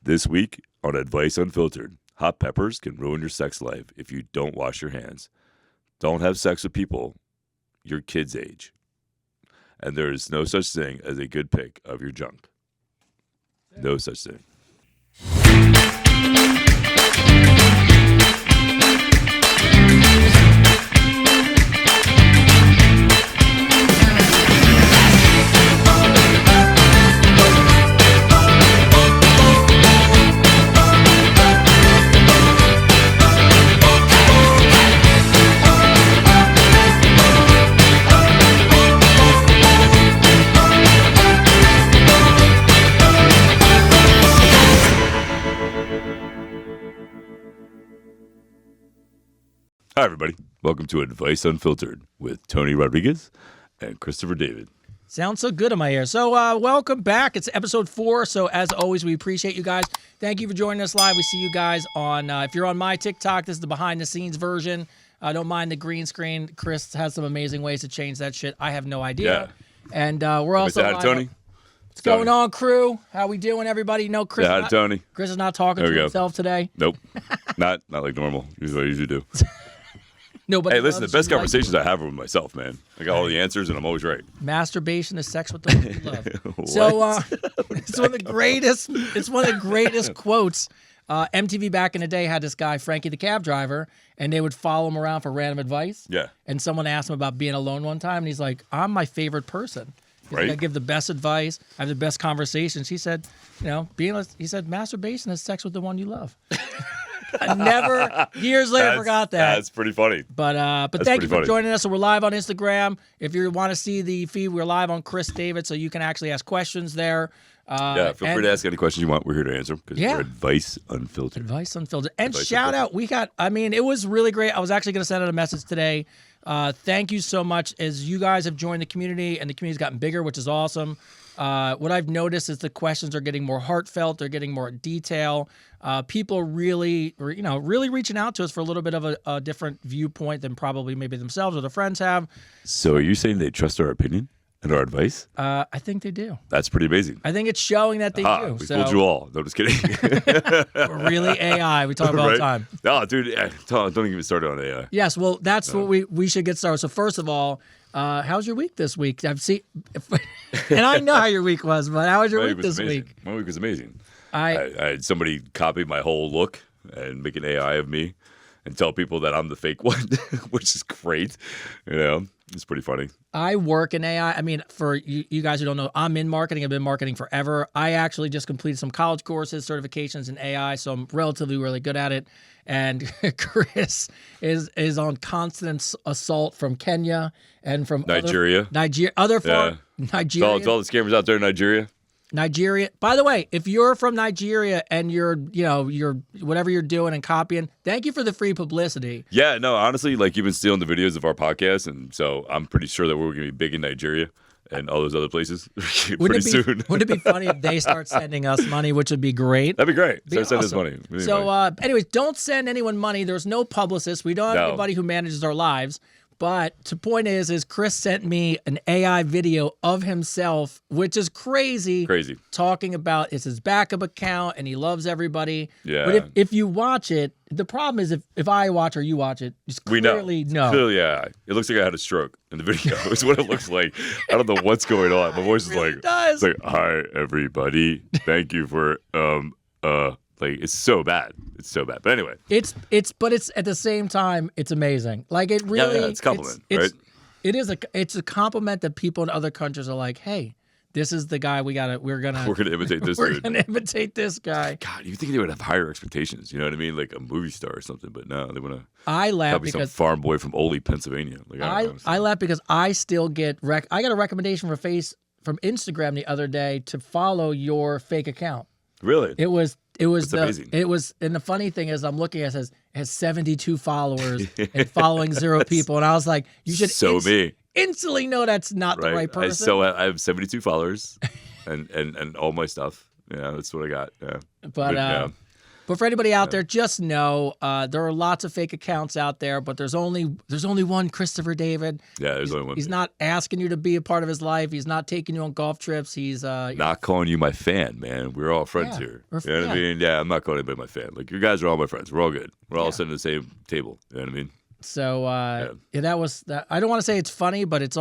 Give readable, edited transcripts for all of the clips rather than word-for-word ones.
This week on Advice Unfiltered, hot peppers can ruin your sex life if you don't wash your hands. Don't have sex with people your kid's age. And there is no such thing as a good pic of your junk. No such thing. Hi, everybody. Welcome to Advice Unfiltered with Tony Rodriguez and Christopher David. Sounds so good in my ear. So welcome back. It's episode 4. So as always, we appreciate you guys. Thank you for joining us live. We see you guys on, if you're on my TikTok, this is the behind the scenes version. Don't mind the green screen. Chris has some amazing ways to change that shit. I have no idea. Yeah. And we're also live. Tony. What's going on, crew? How we doing, everybody? You know, Chris. Yeah, hi, Tony. Chris is not talking to himself today. Nope. not like normal. Usually I usually do. Nobody. Hey, listen, the best conversations I have are with myself, man. I got all the answers, and I'm always right. Masturbation is sex with the one you love. So it's one of the greatest. It's one of the greatest quotes. MTV back in the day had this guy, Frankie the cab driver, and they would follow him around for random advice. Yeah. And someone asked him about being alone one time, and he's like, "I'm my favorite person. He's like, I give the best advice. I have the best conversations." He said, he said, masturbation is sex with the one you love. I never, years later, forgot that. That's pretty funny. But thank you for joining us. So we're live on Instagram. If you want to see the feed, we're live on Chris David, so you can actually ask questions there. Feel free to ask any questions you want. We're here to answer because we're Advice Unfiltered. Advice Unfiltered. And shout out, it was really great. I was actually going to send out a message today. Thank you so much as you guys have joined the community, and the community's gotten bigger, which is awesome. What I've noticed is the questions are getting more heartfelt. They're getting more detail. People are really reaching out to us for a little bit of a different viewpoint than probably maybe themselves or their friends have. So are you saying they trust our opinion and our advice? I think they do. That's pretty amazing. I think it's showing that they do. We fooled you all. No, just kidding. We're really AI. We talk about all the time. No, dude, don't even get started on AI. Yes, well, that's what we should get started. So first of all, how's your week this week? I've seen, and I know how your week was, but how was your week this week? My week was amazing. I had somebody copy my whole look and make an AI of me and tell people that I'm the fake one, which is great. It's pretty funny. I work in AI. I mean, for you guys who don't know, I'm in marketing. I've been marketing forever. I actually just completed some college courses, certifications in AI, so I'm relatively really good at it. And Chris is on constant assault from Kenya and from Nigeria. Nigeria. Nigeria. It's all the scammers out there in Nigeria. Nigeria. By the way, if you're from Nigeria and you're whatever you're doing and copying, thank you for the free publicity. Yeah, no, honestly, you've been stealing the videos of our podcast, and so I'm pretty sure that we're going to be big in Nigeria and all those other places pretty soon. Wouldn't it be funny if they start sending us money, which would be great? That'd be great. Start sending us money. So, anyways, don't send anyone money. There's no publicist. We don't have anybody who manages our lives. But the point is Chris sent me an AI video of himself, which is crazy. Crazy. Talking about it's his backup account and he loves everybody. Yeah. But if you watch it, the problem is if I watch or you watch it, it's clearly no. Clearly, yeah. It looks like I had a stroke in the video. It's what it looks like. I don't know what's going on. My voice is it's like, hi, everybody. Thank you for, it's so bad. It's so bad. But anyway. It's at the same time, it's amazing. It really. Yeah, it's a compliment, right? It's a compliment that people in other countries are like, hey, this is the guy we're gonna imitate this we're dude. gonna imitate this guy. God, you think they would have higher expectations, you know what I mean? Like a movie star or something, but no, they wanna copy some farm boy from Ole, Pennsylvania. I laugh because I still get I got a recommendation from Instagram the other day to follow your fake account. Really? It was amazing. And the funny thing is I'm looking at it has 72 followers and following 0 people. And I was like, you should instantly know that's not the right person. I have 72 followers and all my stuff. Yeah, that's what I got. Yeah. But But for anybody out there, just know there are lots of fake accounts out there, but there's only one Christopher David. Yeah, there's only one. He's not asking you to be a part of his life. He's not taking you on golf trips. He's not calling you my fan, man. We're all friends here. You know what I mean? Yeah, I'm not calling anybody my fan. Like, you guys are all my friends. We're all good. We're all sitting at the same table. You know what I mean? So that was that. I don't want to say it's funny, but it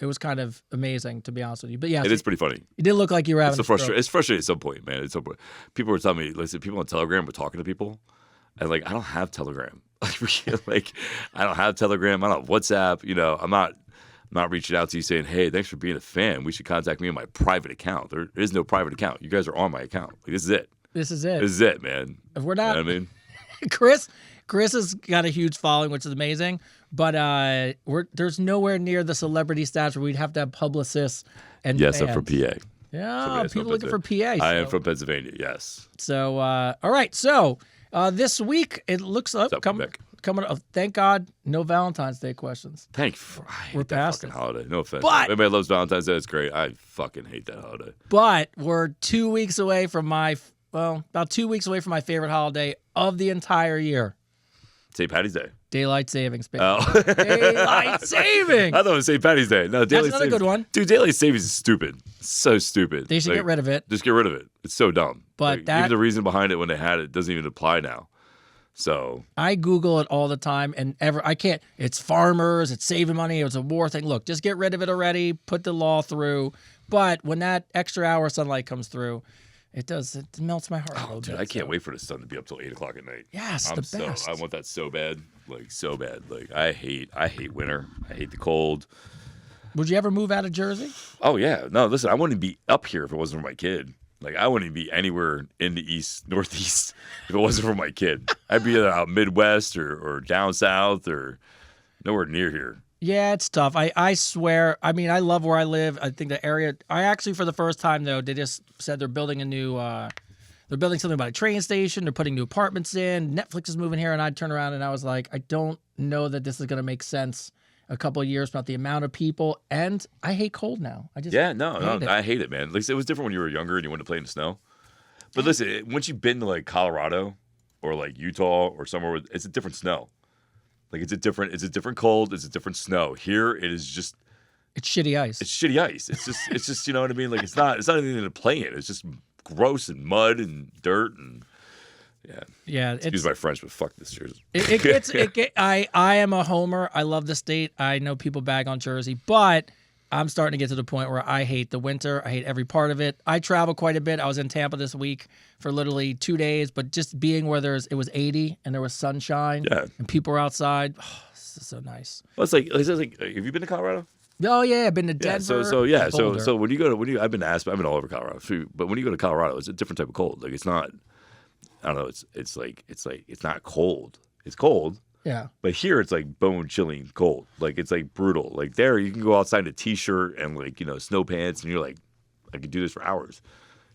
was kind of amazing, to be honest with you. But yeah, it is pretty funny. You did look like you were having It's frustrating at some point, man. People were telling me, listen, people on Telegram were talking to people, and like, I don't have Telegram. Like, I don't have Telegram. I don't have WhatsApp. You know, I'm not reaching out to you saying, hey, thanks for being a fan. We should contact me on my private account. There is no private account. You guys are on my account. Like, this is it. This is it. This is it, man. If we're not, you know what I mean, Chris has got a huge following, which is amazing. But there's nowhere near the celebrity status where we'd have to have publicists and yes, fans. I'm from PA. Yeah, people looking for PA. I am from Pennsylvania. Yes. So all right. So this week it looks like coming up. Thank God, no Valentine's Day questions. We're past that fucking holiday. No offense. But everybody loves Valentine's Day. It's great. I fucking hate that holiday. But we're 2 weeks away from about 2 weeks away from my favorite holiday of the entire year. St. Patty's Day. Daylight savings, baby. Oh. Daylight savings. I thought it was St. Patty's Day. No, daylight That's another good one. Dude, daylight savings is stupid. It's so stupid. They should get rid of it. Just get rid of it. It's so dumb. But even the reason behind it when they had it doesn't even apply now. So I Google it all the time, and I can't. It's farmers. It's saving money. It's a war thing. Look, just get rid of it already. Put the law through. But when that extra hour of sunlight comes through, it melts my heart a little bit. I can't wait for the sun to be up till 8 o'clock at night. Yes, the best. I want that so bad, like so bad. Like I hate winter. I hate the cold. Would you ever move out of Jersey? Oh yeah, no. Listen, I wouldn't be up here if it wasn't for my kid. Like, I wouldn't be anywhere in the northeast if it wasn't for my kid. I'd be either out Midwest or down south or nowhere near here. Yeah, it's tough. I swear. I mean, I love where I live. I think the area. I actually, for the first time though, they just said they're building a new. They're building something about a train station. They're putting new apartments in. Netflix is moving here, and I'd turn around and I was like, I don't know that this is going to make sense a couple of years about the amount of people, and I hate cold now. I hate it, man. Like, it was different when you were younger and you wanted to play in the snow. But listen, once you've been to like Colorado or like Utah or somewhere where it's a different snow. Like it's a different cold, it's a different snow. Here it is just it's shitty ice. It's shitty ice. It's just you know what I mean? Like it's not anything to play in. It's just gross and mud and dirt and yeah. Excuse my French, but fuck this Jersey. I am a homer. I love the state. I know people bag on Jersey, but I'm starting to get to the point where I hate the winter. I hate every part of it. I travel quite a bit. I was in Tampa this week for literally 2 days, but just being where it was 80 and there was sunshine and people were outside. Oh, this is so nice. Well, it's like, have you been to Colorado? Oh yeah, I've been to Denver. So when you go to I've been to Aspen. I've been all over Colorado. But when you go to Colorado, it's a different type of cold. Like it's not. I don't know. It's not cold. It's cold. Yeah. But here it's like bone chilling cold. Like it's like brutal. Like there you can go outside in a t-shirt and like, snow pants and you're like, I could do this for hours.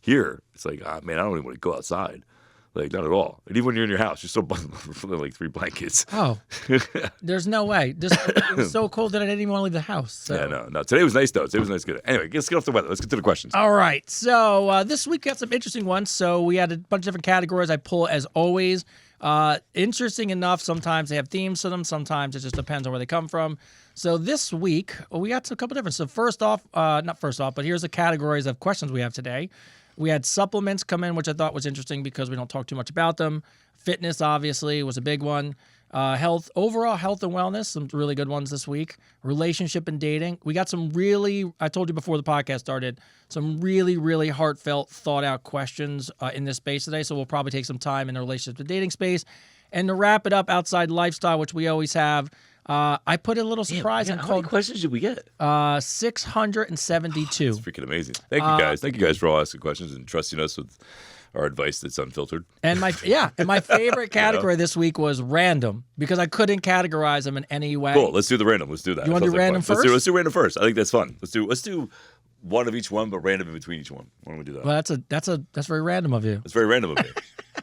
Here it's like, man, I don't even want to go outside. Like not at all. And even when you're in your house, you're so bundled up for like 3 blankets. Oh, there's no way. It was so cold that I didn't even want to leave the house. So. Yeah, no. Today was nice though. Today was nice. Good. Anyway, let's get off the weather. Let's get to the questions. All right. So this week got some interesting ones. So we had a bunch of different categories I pull as always. Interesting enough, sometimes they have themes to them. Sometimes it just depends on where they come from. So this week, we got a couple different. So but here's the categories of questions we have today. We had supplements come in, which I thought was interesting because we don't talk too much about them. Fitness, obviously, was a big one. Overall health and wellness, some really good ones this week. Relationship and dating. We got I told you before the podcast started, some really, really heartfelt, thought out questions in this space today. So we'll probably take some time in the relationship and dating space. And to wrap it up, outside lifestyle, which we always have, I put a little surprise and how many questions did we get? 672. That's freaking amazing. Thank you guys. Thank you guys for all asking questions and trusting us with our advice that's unfiltered. And my favorite category this week was random because I couldn't categorize them in any way. Cool. Let's do the random. Let's do that. You want to do random first? Let's do random first. I think that's fun. Let's do one of each one, but random in between each one. Why don't we do that? Well, that's very random of you. It's very random of me.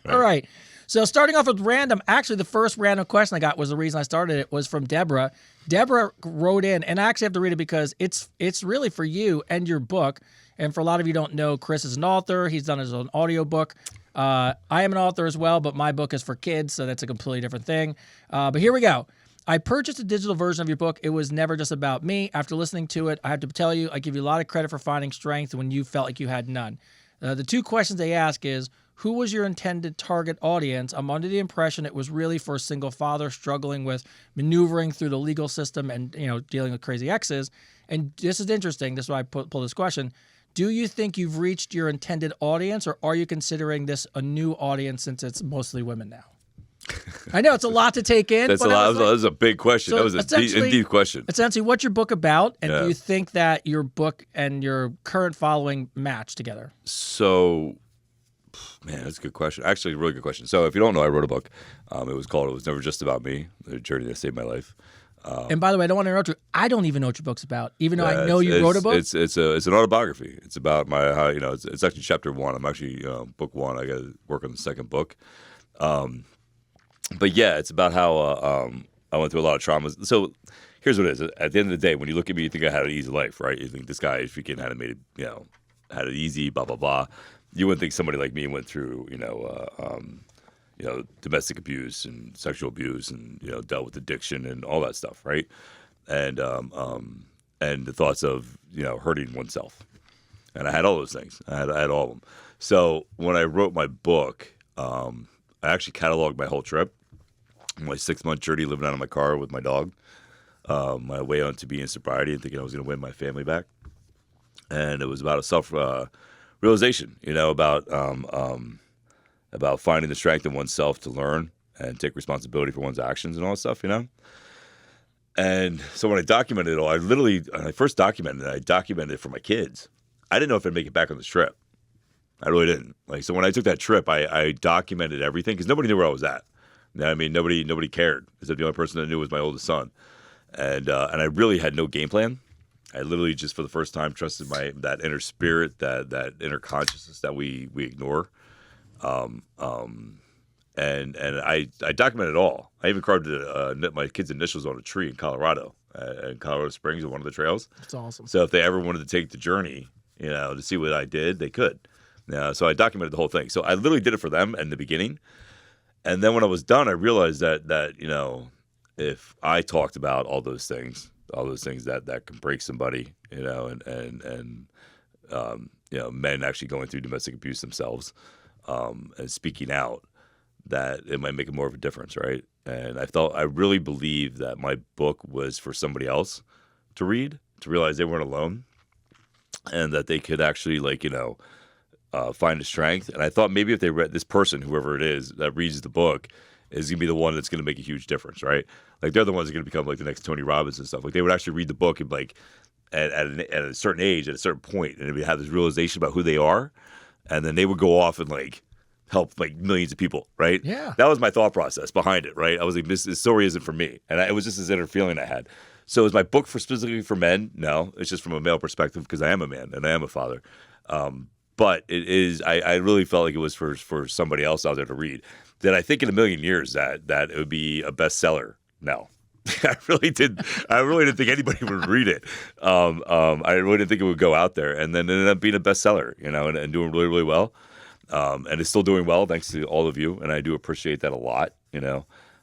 Right. All right. So starting off with random, actually the first random question I got was the reason I started it was from Deborah. Deborah wrote in, and I actually have to read it because it's really for you and your book. And for a lot of you who don't know, Chris is an author. He's done his own audiobook. I am an author as well, but my book is for kids, so that's a completely different thing. But here we go. I purchased a digital version of your book. It was never just about me. After listening to it, I have to tell you, I give you a lot of credit for finding strength when you felt like you had none. The two questions they ask is, who was your intended target audience? I'm under the impression it was really for a single father struggling with maneuvering through the legal system and dealing with crazy exes. And this is interesting. This is why I pull this question. Do you think you've reached your intended audience, or are you considering this a new audience since it's mostly women now? I know it's a lot to take in. That's but a lot. That was a big question. So that was a deep question. Essentially, what's your book about, and do you think that your book and your current following match together? So, man, that's a good question. Actually, a really good question. So, if you don't know, I wrote a book. It was Never Just About Me, the journey that saved my life. And by the way, I don't want to interrupt you. I don't even know what your book's about, even though I know you wrote a book. It's an autobiography. It's about it's actually chapter 1. I'm actually book 1. I got to work on the second book. But yeah, it's about how I went through a lot of traumas. So here's what it is. At the end of the day, when you look at me, you think I had an easy life, right? You think this guy freaking had it easy, blah blah blah. You wouldn't think somebody like me went through domestic abuse and sexual abuse and dealt with addiction and all that stuff, right? And the thoughts of hurting oneself. And I had all those things. I had all of them. So when I wrote my book, I actually cataloged my whole trip, my 6-month journey living out of my car with my dog, my way on to being in sobriety and thinking I was going to win my family back. And it was about a self-realization, about finding the strength in oneself to learn and take responsibility for one's actions and all that stuff, And so when I documented it all, when I first documented it, I documented it for my kids. I didn't know if I'd make it back on this trip. I really didn't. So when I took that trip, I documented everything because nobody knew where I was at. You know what I mean? Nobody cared. Except the only person that knew was my oldest son. And I really had no game plan. I literally just for the first time trusted that inner spirit, that inner consciousness that we ignore. And I documented it all. I even carved my kids' initials on a tree in Colorado, in Colorado Springs on one of the trails. That's awesome. So if they ever wanted to take the journey, to see what I did, they could. So I documented the whole thing. So I literally did it for them in the beginning. And then when I was done, I realized that if I talked about all those things that can break somebody, and men actually going through domestic abuse themselves, and speaking out, that it might make more of a difference, right? And I really believe that my book was for somebody else to read, to realize they weren't alone, and that they could actually find a strength. And I thought maybe if they read this person, whoever it is that reads the book, is going to be the one that's going to make a huge difference, right? They're the ones that are going to become the next Tony Robbins and stuff. They would actually read the book and at a certain age, at a certain point, and they would have this realization about who they are, and then they would go off and help millions of people, right? Yeah. That was my thought process behind it, right? I was like, this story isn't for me. And it was just this inner feeling I had. So is my book specifically for men? No, it's just from a male perspective because I am a man and I am a father. But it is, I really felt like it was for somebody else out there to read. Did I think in a million years that it would be a bestseller? No. I really didn't think anybody would read it. I really didn't think it would go out there. And then it ended up being a bestseller, and doing really, really well. And it's still doing well thanks to all of you. And I do appreciate that a lot,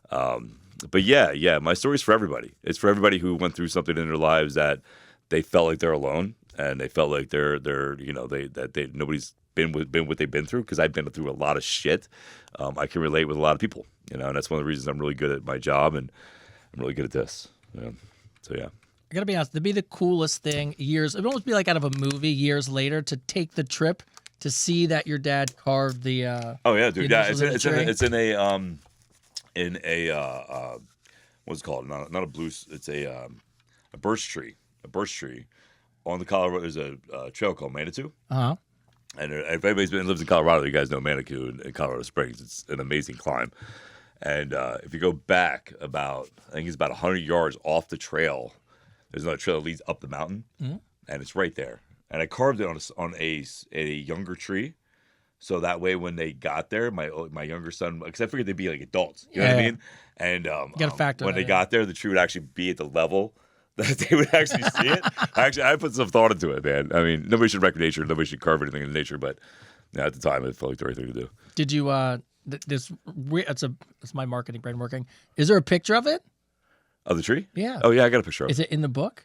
But yeah, my story's for everybody. It's for everybody who went through something in their lives that they felt like they're alone. And they felt like nobody's been what they've been through, because I've been through a lot of shit. I can relate with a lot of people, and that's one of the reasons I'm really good at my job and I'm really good at this. So yeah. I gotta be honest, it'd be the coolest thing it'd almost be like out of a movie years later to take the trip to see that your dad carved the oh yeah, dude. Yeah, it's in a what's it called? Not a blue, it's a birch tree. A birch tree. On the Colorado, there's a trail called Manitou. Uh-huh. And if anybody's lives in Colorado, you guys know Manitou in Colorado Springs. It's an amazing climb. And if you go back I think it's about 100 yards off the trail, there's another trail that leads up the mountain, and it's right there. And I carved it on a younger tree, so that way when they got there, my younger son, because I figured they'd be like adults, you know what I mean? And when they got there, the tree would actually be at the level that they would actually see it. I put some thought into it, man. I mean, nobody should wreck nature. Nobody should carve anything in nature. But Yeah, at the time, it felt like the right thing to do. Did you? It's my marketing brain working. Is there a picture of it? Of the tree? Yeah. Oh, yeah, I got a picture of it. Is it in the book?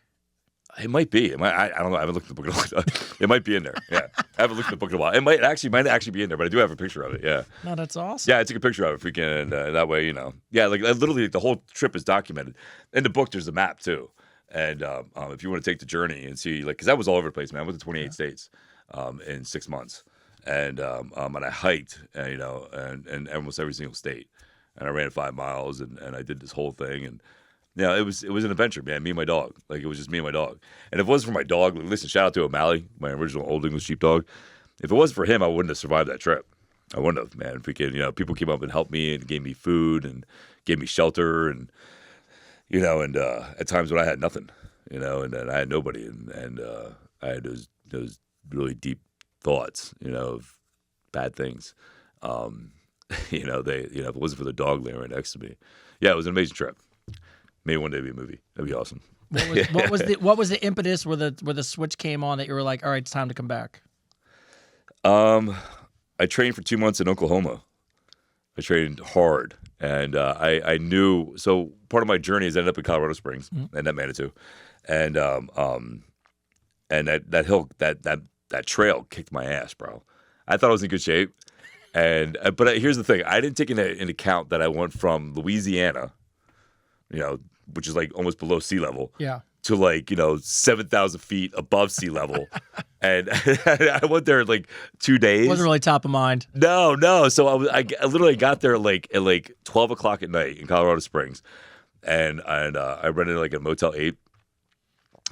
It might be. I don't know. I haven't looked at the book in a while. It might be in there. Yeah. I haven't looked at the book in a while. It might actually be in there, but I do have a picture of it. Yeah. No, that's awesome. Yeah, I took a picture of it if we can. That way, Yeah, like literally the whole trip is documented. In the book, there's a map too. And if you want to take the journey and see, like, because that was all over the place, man. I went to 28 states in 6 months. And I hiked, and almost every single state. And I ran 5 miles, and I did this whole thing. And it was an adventure, man. Me and my dog. Like, it was just me and my dog. And if it wasn't for my dog, listen, shout out to O'Malley, my original Old English sheepdog. If it wasn't for him, I wouldn't have survived that trip. I wouldn't have, man. Freaking, people came up and helped me and gave me food and gave me shelter, and at times when I had nothing, and then I had nobody, and I had those really deep thoughts, of bad things. If it wasn't for the dog laying right next to me, yeah, it was an amazing trip. Maybe one day be a movie. That'd be awesome. What was the impetus where the switch came on that you were like, all right, it's time to come back? I trained for 2 months in Oklahoma. I trained hard, and I knew. So part of my journey is I ended up in Colorado Springs and at Manitou, and that hill, that trail kicked my ass, bro. I thought I was in good shape, but here's the thing: I didn't take into account that I went from Louisiana, which is like almost below sea level, to like 7,000 feet above sea level, and I went there in like 2 days. Wasn't really top of mind. No. So I literally got there at like 12 o'clock at night in Colorado Springs, and I rented like a Motel 8,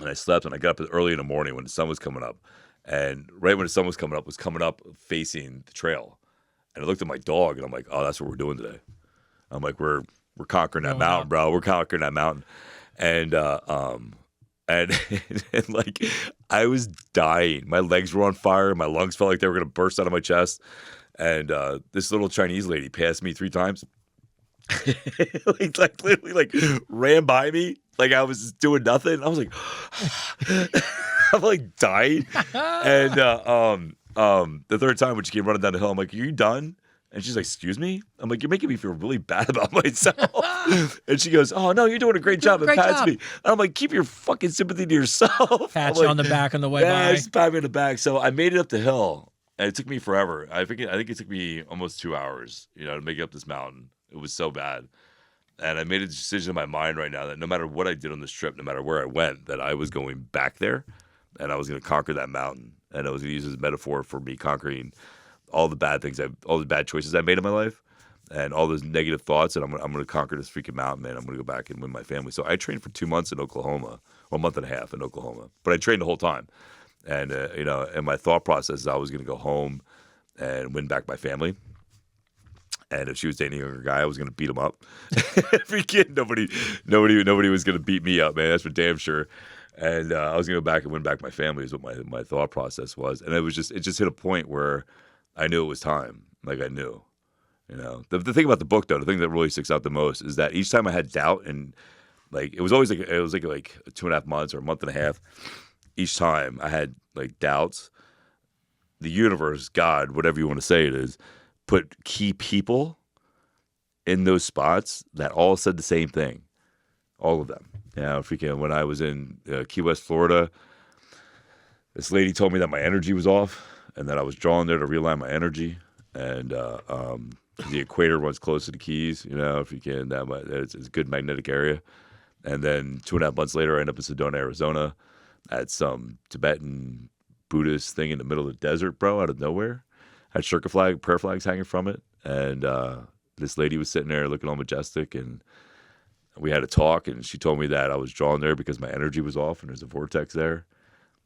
and I slept, and I got up early in the morning when the sun was coming up. And right when the sun was coming up facing the trail. And I looked at my dog, and I'm like, oh, that's what we're doing today. I'm like, we're conquering that mountain, bro. We're conquering that mountain. And and like, I was dying. My legs were on fire. My lungs felt like they were going to burst out of my chest. And this little Chinese lady passed me 3 times. like literally like ran by me like I was doing nothing. I was like, I'm like dying. And the third time when she came running down the hill, I'm like, are you done? And she's like, excuse me? I'm like, you're making me feel really bad about myself. And she goes, oh, no, you're doing a great job. And pats me. And I'm like, keep your fucking sympathy to yourself. Pat you on the back on the way by. Yeah, just pat me on the back. So I made it up the hill, and it took me forever. I think it took me almost 2 hours, to make it up this mountain. It was so bad. And I made a decision in my mind right now that no matter what I did on this trip, no matter where I went, that I was going back there, and I was going to conquer that mountain. And I was going to use it as a metaphor for me conquering all the bad things, all the bad choices I made in my life, and all those negative thoughts. And I'm going to conquer this freaking mountain, man. I'm going to go back and win my family. So I trained for 2 months in Oklahoma, or a month and a half in Oklahoma. But I trained the whole time. And, and my thought process is I was going to go home and win back my family. And if she was dating a younger guy, I was going to beat him up. Every kid, nobody was going to beat me up, man. That's for damn sure. And I was going to go back and win back my family is what my thought process was. And it just hit a point where I knew it was time. Like I knew, The thing about the book, though, the thing that really sticks out the most is that each time I had doubt, and like it was always like 2.5 months or a month and a half. Each time I had like doubts, the universe, God, whatever you want to say it is, put key people in those spots that all said the same thing. All of them. When I was in Key West, Florida, this lady told me that my energy was off and that I was drawn there to realign my energy. And the equator runs close to the Keys, it's a good magnetic area. And then 2.5 months later, I ended up in Sedona, Arizona, at some Tibetan Buddhist thing in the middle of the desert, bro, out of nowhere. Had shirka prayer flags hanging from it. And this lady was sitting there looking all majestic, and we had a talk, and she told me that I was drawn there because my energy was off and there's a vortex there.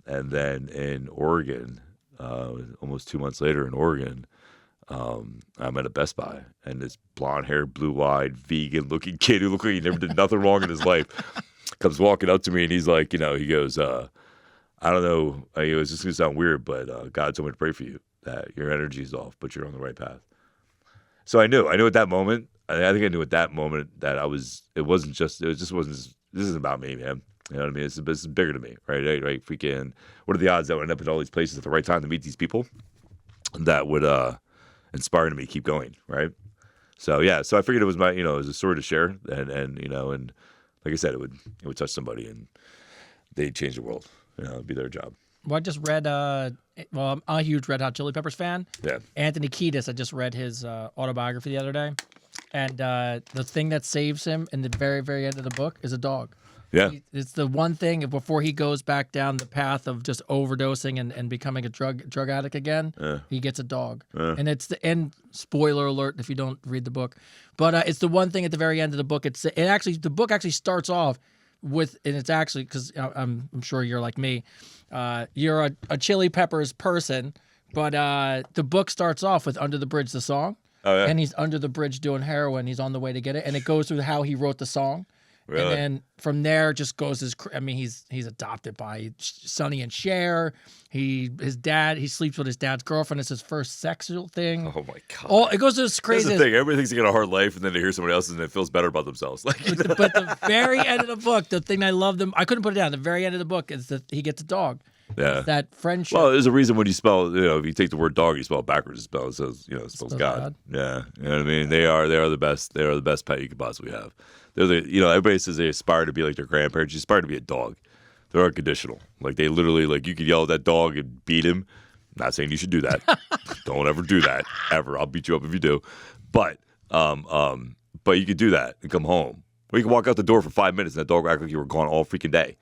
And then in Oregon, almost 2 months later in Oregon, I'm at a Best Buy, and this blonde-haired, blue-eyed, vegan-looking kid who looked like he never did nothing wrong in his life comes walking up to me, and he's like, he goes, I don't know, he goes, this is going to sound weird, but God told me to pray for you, that your energy is off, but you're on the right path. So I knew at that moment, I think I knew at that moment that this isn't about me, man. You know what I mean? This is bigger than me, right? Freaking, what are the odds that I end up in all these places at the right time to meet these people? that would inspire me to keep going, right? So yeah, so I figured it was it was a story to share, and and like I said, it would touch somebody and they'd change the world. It'd be their job. Well, I just read. Well, I'm a huge Red Hot Chili Peppers fan. Yeah. Anthony Kiedis. I just read his autobiography the other day, and the thing that saves him in the very, very end of the book is a dog. Yeah. It's the one thing before he goes back down the path of just overdosing and becoming a drug addict again. He gets a dog, and it's the end. Spoiler alert if you don't read the book, but it's the one thing at the very end of the book. The book actually starts off with, and it's actually because I'm sure you're like me, you're a Chili Peppers person, but the book starts off with "Under the Bridge" the song, and he's under the bridge doing heroin. He's on the way to get it, and it goes through how he wrote the song. Really? And then from there, just goes he's adopted by Sonny and Cher. His dad, he sleeps with his dad's girlfriend. It's his first sexual thing. Oh my god! It goes to this crazy. That's the thing. Everybody thinks they got a hard life, and then they hear somebody else's, and it feels better about themselves. But the very end of the book, the thing I love them, I couldn't put it down. The very end of the book is that he gets a dog. Yeah. That friendship. Well, there's a reason when you spell, if you take the word dog, you spell it backwards. It spells God. Yeah. You know what I mean? They are the best. They are the best pet you could possibly have. They're everybody says they aspire to be like their grandparents. You aspire to be a dog. They're unconditional. Like they literally, you could yell at that dog and beat him. Not saying you should do that. Don't ever do that ever. I'll beat you up if you do. But you could do that and come home. Or you can walk out the door for 5 minutes and that dog will act like you were gone all freaking day.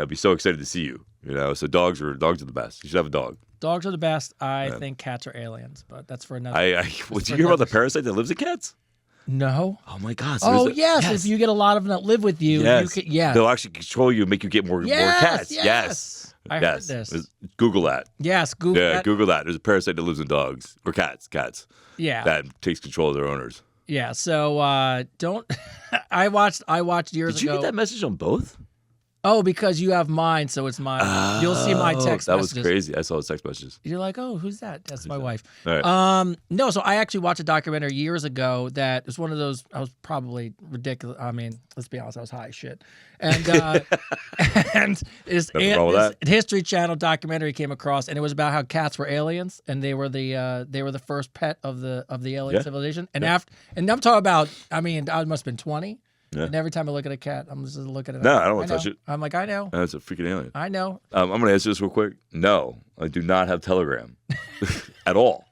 Be so excited to see you. So dogs are the best. You should have a dog. Dogs are the best. I think cats are aliens, but that's for another. Did you hear about the parasite that lives in cats? No. Oh my God. So yes. If you get a lot of them that live with you, they'll actually control you and make you get more cats. Yes. I heard this. Google that. Yes, Google that. Google that. There's a parasite that lives in dogs or cats. Yeah. That takes control of their owners. Yeah. So don't. I watched years ago. Did you get that message on both? Oh, because you have mine, so it's mine. You'll see my text that messages. was crazy. I saw the text messages. You're like, oh, who's that? That's my wife. All right. No, so I actually watched a documentary years ago that was one of those. I was probably ridiculous. I mean, let's be honest, I was high as shit. And this History Channel documentary came across, and it was about how cats were aliens, and they were the first pet of the alien civilization. And and I'm talking about. I mean, I must have been 20. Yeah. And every time I look at a cat, I'm just looking at it. No, I don't want to touch it. I'm like, I know. That's a freaking alien. I know. I'm going to answer this real quick. No, I do not have Telegram at all.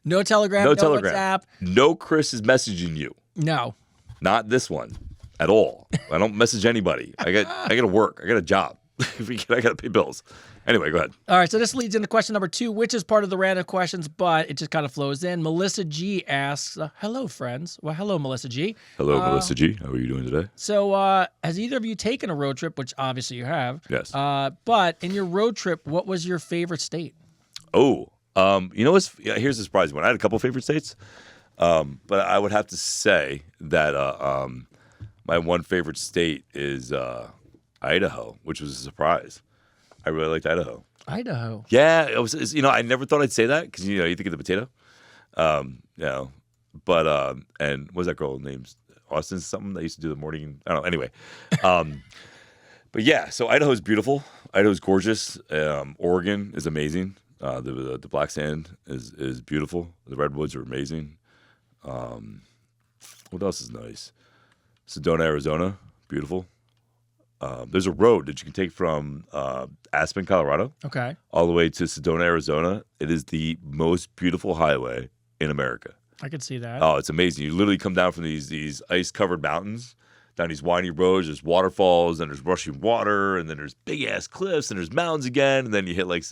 No Telegram, no WhatsApp. No Chris is messaging you. No. Not this one at all. I don't message anybody. I got to work. I got a job. I got to pay bills. Anyway, go ahead. All right, so this leads into question number 2, which is part of the random questions, but it just kind of flows in. Melissa G asks, hello, friends. Well, hello, Melissa G. Hello, Melissa G. How are you doing today? So has either of you taken a road trip, which obviously you have? Yes. But in your road trip, what was your favorite state? Oh, here's the surprising one. I had a couple favorite states, but I would have to say that my one favorite state is Idaho, which was a surprise. I really liked Idaho. Idaho. Yeah, it was. I never thought I'd say that because you think of the potato. But and what was that girl named Austin something that used to do the morning? I don't know. Anyway, but yeah. So Idaho is beautiful. Idaho's gorgeous. Oregon is amazing. The black sand is beautiful. The redwoods are amazing. What else is nice? Sedona, Arizona, beautiful. There's a road that you can take from Aspen, Colorado, all the way to Sedona, Arizona. It is the most beautiful highway in America. I could see that. Oh, it's amazing. You literally come down from these ice-covered mountains, down these windy roads. There's waterfalls, and there's rushing water, and then there's big-ass cliffs, and there's mountains again, and then you hit like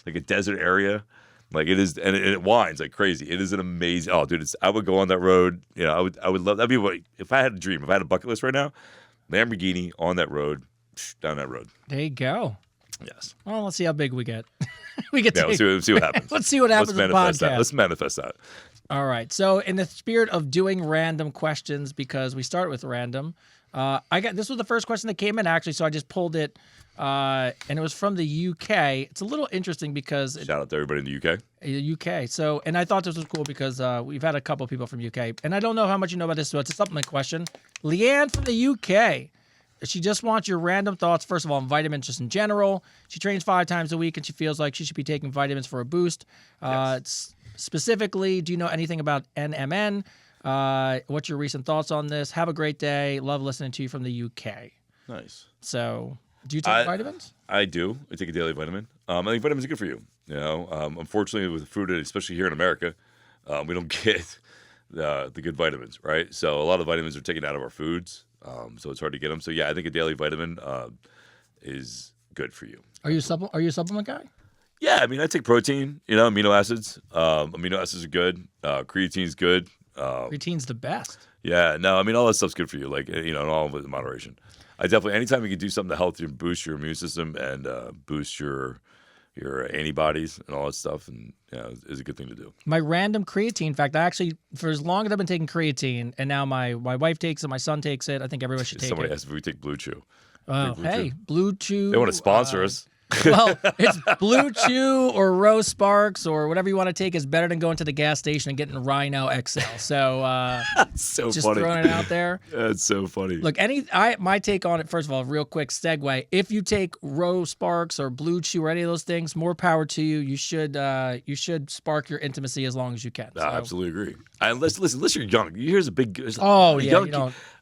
a desert area. Like it is, and it winds like crazy. It is an amazing. Oh, dude, I would go on that road. I would love. That'd be what if I had a dream. If I had a bucket list right now. Lamborghini on that road, down that road. There you go. Yes. Well, let's see how big we get. We'll see what happens. Let's see what happens with the podcast. Let's manifest that. All right. So, in the spirit of doing random questions, because we start with random, this was the first question that came in actually. So I just pulled it, and it was from the UK. It's a little interesting because shout out to everybody in the UK. UK. So, and I thought this was cool because we've had a couple people from UK, and I don't know how much you know about this. So it's a supplement question. Leanne from the UK She just wants your random thoughts, first of all, on vitamins just in general. She trains 5 times a week, and she feels like she should be taking vitamins for a boost. Specifically, do you know anything about NMN? What's your recent thoughts on this? Have a great day. Love listening to you from the UK. Nice. So, do you take vitamins? I do. I take a daily vitamin. I think vitamins are good for you. You know, unfortunately, with food, especially here in America, we don't get the good vitamins, right? So a lot of vitamins are taken out of our foods, so it's hard to get them. So yeah, I think a daily vitamin is good for you. Are you a supplement guy? Yeah, I mean, I take protein. You know, amino acids. Amino acids are good. Creatine's good. Creatine's the best. Yeah, no, I mean, all that stuff's good for you. Like, you know, and all of it in moderation. I definitely, anytime you can do something to help you boost your immune system and boost your antibodies and all that stuff, and is a good thing to do. My random creatine fact, I actually, for as long as I've been taking creatine, and now my wife takes it, my son takes it, I think everyone should take Somebody it. asked if we take Blue Chew. Oh, hey, Blue Chew. They want to sponsor us. Well, it's Blue Chew or Rose Sparks or whatever you want to take is better than going to the gas station and getting Rhino XL. So, so just funny. throwing it out there. That's so funny. Look, my take on it, first of all, real quick segue. If you take Rose Sparks or Blue Chew or any of those things, more power to you. You should spark your intimacy as long as you can. No, I absolutely agree. Listen, you're young. Here's a big.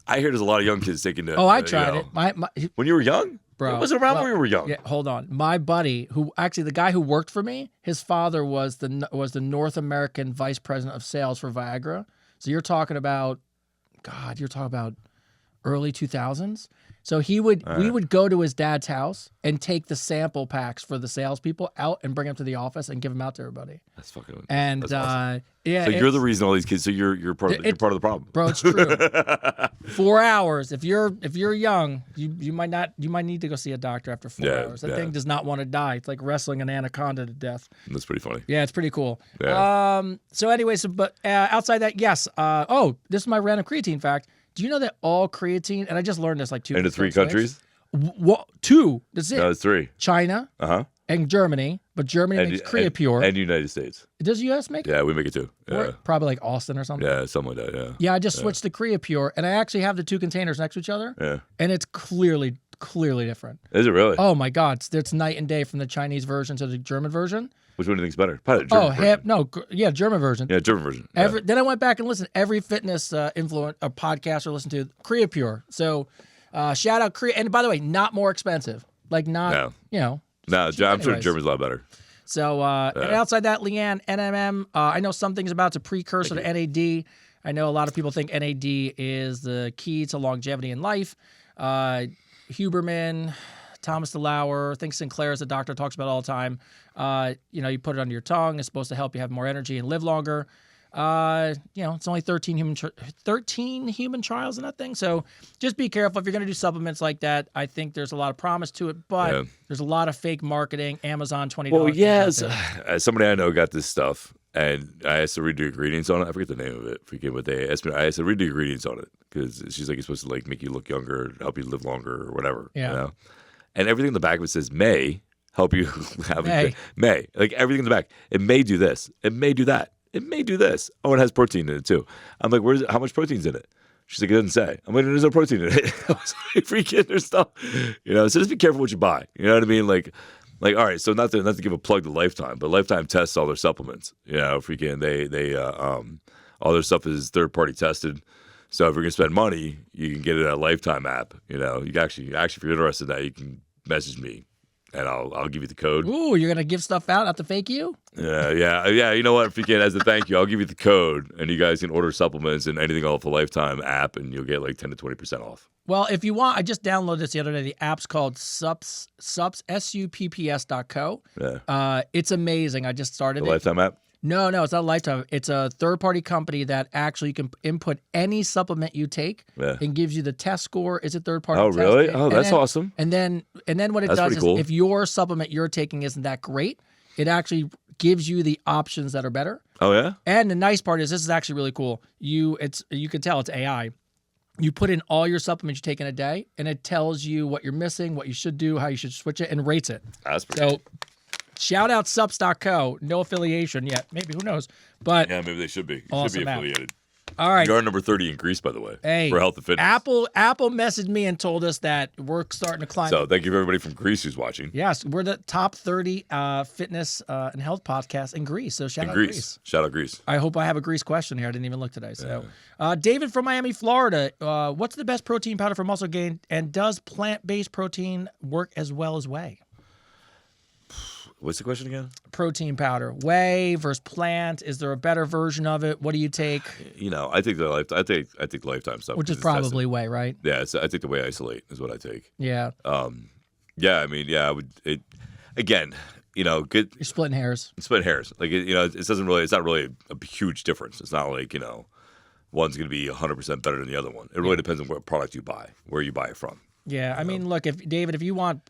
I hear there's a lot of young kids taking the. I tried it. When you were young. Bro, was it around when we were young? Yeah, hold on. My buddy, the guy who worked for me, his father was the North American vice president of sales for Viagra. So you're talking about early 2000s. So we would go to his dad's house and take the sample packs for the salespeople out and bring them to the office and give them out to everybody. That's fucking. And that's awesome. Yeah, so you're the reason all these kids. So you're part of the problem, bro. It's true. 4 hours. If you're young, you might need to go see a doctor after 4 hours. That thing does not want to die. It's like wrestling an anaconda to death. That's pretty funny. Yeah, it's pretty cool. Yeah. So anyways, but outside that, yes. This is my random creatine fact. Do you know that all creatine, and I just learned this like 2 into 3 countries? What? 2. That's it. No, it's 3. China. And Germany, but Germany makes Creapure. And United States. Does the U.S. make it? Yeah, we make it too. Yeah. Probably like Austin or something. Yeah, something like that, yeah. Yeah, I just switched to Creapure, and I actually have the 2 containers next to each other. Yeah. And it's clearly different. Is it really? Oh, my God. It's night and day from the Chinese version to the German version. Which one do you think's better? Probably the German version. German version. Yeah, German version. Yeah. Then I went back and listened. Every fitness podcaster listened to Creapure. So shout out Crea. And by the way, not more expensive. Like not, No, I'm sure German's a lot better. So and outside that, Leanne, NMM, I know something's about to precursor to NAD. I know a lot of people think NAD is the key to longevity in life. Huberman, Thomas DeLauer, I think Sinclair is a doctor, talks about it all the time. You put it under your tongue. It's supposed to help you have more energy and live longer. It's only 13 human trials in that thing. So just be careful if you're going to do supplements like that. I think there's a lot of promise to it, but there's a lot of fake marketing. Amazon, $20. Well, yes. Somebody I know got this stuff, and I asked her to read the ingredients on it. I forget the name of it. I asked her to read the ingredients on it because she's like, it's supposed to like make you look younger, help you live longer, or whatever. Yeah. You know? And everything in the back of it says may help you have may. Like everything in the back. It may do this. It may do that. It may do this. Oh, it has protein in it too. I'm like, how much protein's in it? She's like, it doesn't say. I'm like, there's no protein in it. I was like, freaking, there's stuff. So just be careful what you buy. You know what I mean? Like, all right. So not to give a plug to Lifetime, but Lifetime tests all their supplements. Freaking, they all their stuff is third party tested. So if you're gonna spend money, you can get it at a Lifetime app. You can actually, if you're interested in that, you can message me. And I'll give you the code. Ooh, you're gonna give stuff out to fake you? Yeah. You know what? If you can, as a thank you, I'll give you the code, and you guys can order supplements and anything off the Lifetime app, and you'll get like 10 to 20% off. Well, if you want, I just downloaded this the other day. The app's called Supps, supps.co. Yeah. It's amazing. I just started the Lifetime app. No, it's not Lifetime. It's a third-party company that actually can input any supplement you take and gives you the test score. Is it third-party? Oh, really? Oh, that's awesome. And then what it does is if your supplement you're taking isn't that great, it actually gives you the options that are better. Oh, yeah? And the nice part is this is actually really cool. You can tell it's AI. You put in all your supplements you take in a day, and it tells you what you're missing, what you should do, how you should switch it, and rates it. That's pretty cool. Shout out supps.co. No affiliation yet. Maybe, who knows? But yeah, maybe they should be. Awesome should be affiliated. All right. You're number 30 in Greece, by the way, Hey, for health and fitness. Apple messaged me and told us that we're starting to climb. So thank you for everybody from Greece who's watching. Yes, we're the top 30 fitness and health podcast in Greece. So shout out Greece. Shout out Greece. I hope I have a Greece question here. I didn't even look today. So, David from Miami, Florida. What's the best protein powder for muscle gain? And does plant-based protein work as well as whey? What's the question again? Protein powder, whey versus plant. Is there a better version of it? What do you take? I think I think Lifetime stuff, Which is probably whey, right? Yeah, I think the Whey Isolate is what I take. Yeah. I would. Again, good. You're splitting hairs. Split hairs. Like it's not really a huge difference. It's not like one's going to be 100% better than the other one. It really depends on what product you buy, where you buy it from. Yeah, I mean, look, if you want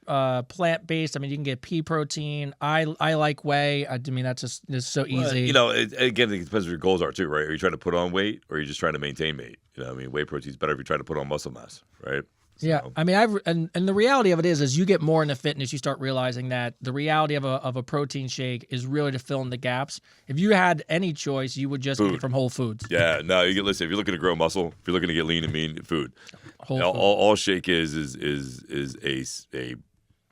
plant-based, I mean, you can get pea protein. I like whey. I mean, it's so easy. Again, it depends what your goals are too, right? Are you trying to put on weight, or are you just trying to maintain weight? Whey protein is better if you're trying to put on muscle mass, right? So. Yeah, I mean, and the reality of it is, as you get more into fitness, you start realizing that the reality of a protein shake is really to fill in the gaps. If you had any choice, you would just get it from Whole Foods. Yeah, no, listen. If you're looking to grow muscle, if you're looking to get lean and mean, food. All shake is a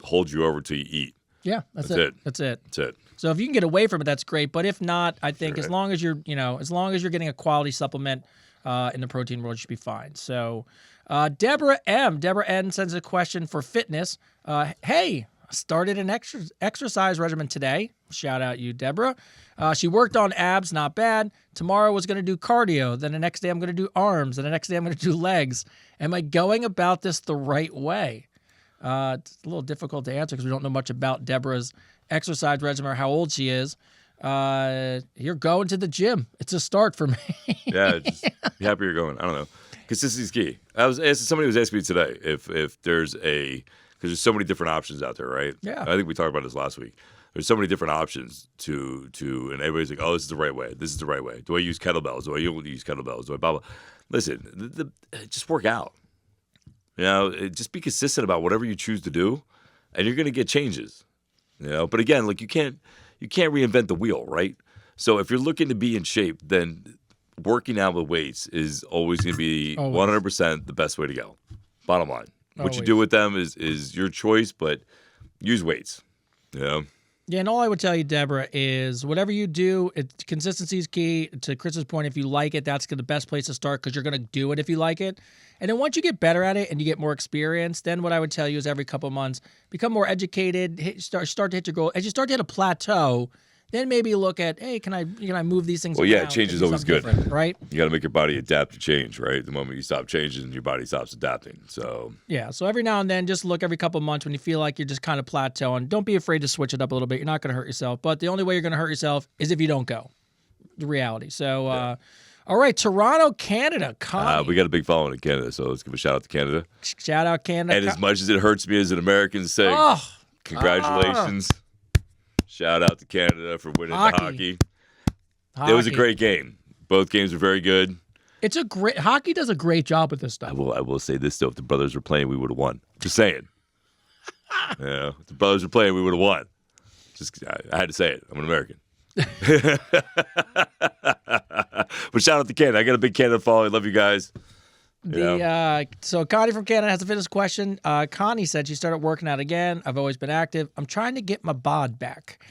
hold you over till you eat. Yeah, that's it. That's it. So if you can get away from it, that's great. But if not, I think as long as you're getting a quality supplement in the protein world, you should be fine. So Deborah N sends a question for fitness. Hey, started an exercise regimen today. Shout out you, Deborah. She worked on abs, not bad. Tomorrow was going to do cardio. Then the next day I'm going to do arms. And the next day I'm going to do legs. Am I going about this the right way? It's a little difficult to answer because we don't know much about Deborah's exercise regimen or how old she is. You're going to the gym. It's a start for me. Yeah, just be happy you're going. I don't know. Consistency is key. Somebody was asking me today if there's because there's so many different options out there, right? Yeah. I think we talked about this last week. There's so many different options to and everybody's like, oh, this is the right way. This is the right way. Do I use kettlebells? Do I use kettlebells? Do I blah, blah? Listen, just work out. Just be consistent about whatever you choose to do, and you're going to get changes. But again, like you can't reinvent the wheel, right? So if you're looking to be in shape, then working out with weights is always going to be 100% the best way to go. Bottom line. What you do with them is your choice, but use weights. Yeah, and all I would tell you, Deborah, is whatever you do, consistency is key. To Chris's point, if you like it, that's the best place to start because you're going to do it if you like it. And then once you get better at it and you get more experience, then what I would tell you is every couple of months, become more educated, start to hit your goal. As you start to hit a plateau, then maybe look at, hey, can I move these things around? Well, yeah, change is always good, right? You got to make your body adapt to change, right? The moment you stop changing, your body stops adapting. So yeah, so every now and then, just look every couple of months when you feel like you're just kind of plateauing. Don't be afraid to switch it up a little bit. You're not going to hurt yourself, but the only way you're going to hurt yourself is if you don't go. The reality. So, all right, Toronto, Canada. Connie. We got a big following in Canada, so let's give a shout out to Canada. Shout out Canada. And as much as it hurts me as an American to say, congratulations. Shout out to Canada for winning the hockey. It was a great game. Both games were very good. Hockey does a great job with this stuff. I will say this though: if the brothers were playing, we would have won. Just saying. If the brothers were playing, we would have won. I had to say it. I'm an American. But shout out to Canada. I got a big Canada following. Love you guys. So Connie from Canada has a fitness question. Connie said she started working out again. I've always been active. I'm trying to get my bod back.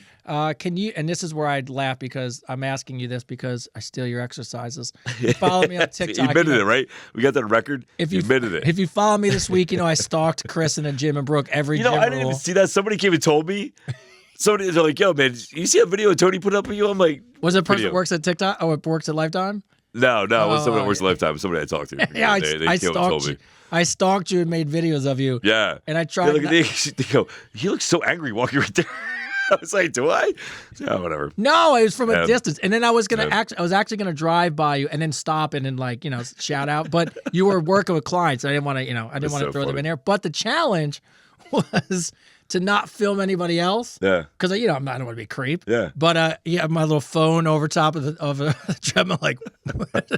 Can you? And this is where I'd laugh because I'm asking you this because I steal your exercises. Follow me on TikTok. You admitted it, right? We got that record. You admitted it. If you follow me this week, I stalked Chris in the gym and broke every. I didn't even see that. Somebody came and told me. They're like, "Yo, man, you see a video Tony put up of you?" I'm like, "Was it a person that works at TikTok? Oh, it works at Lifetime." No, it was somebody that works at Lifetime. Somebody I talked to. Yeah, I stalked you. I stalked you and made videos of you. Yeah. And I tried. They go, he looks so angry walking right there. I was like, do I? Yeah, whatever. No, it was from a distance. And then I was actually gonna drive by you and then stop and then shout out. But you were working with clients. I didn't want to, throw them in there. But the challenge was to not film anybody else. Yeah. Because I don't want to be a creep. Yeah. But my little phone over top of the treadmill, like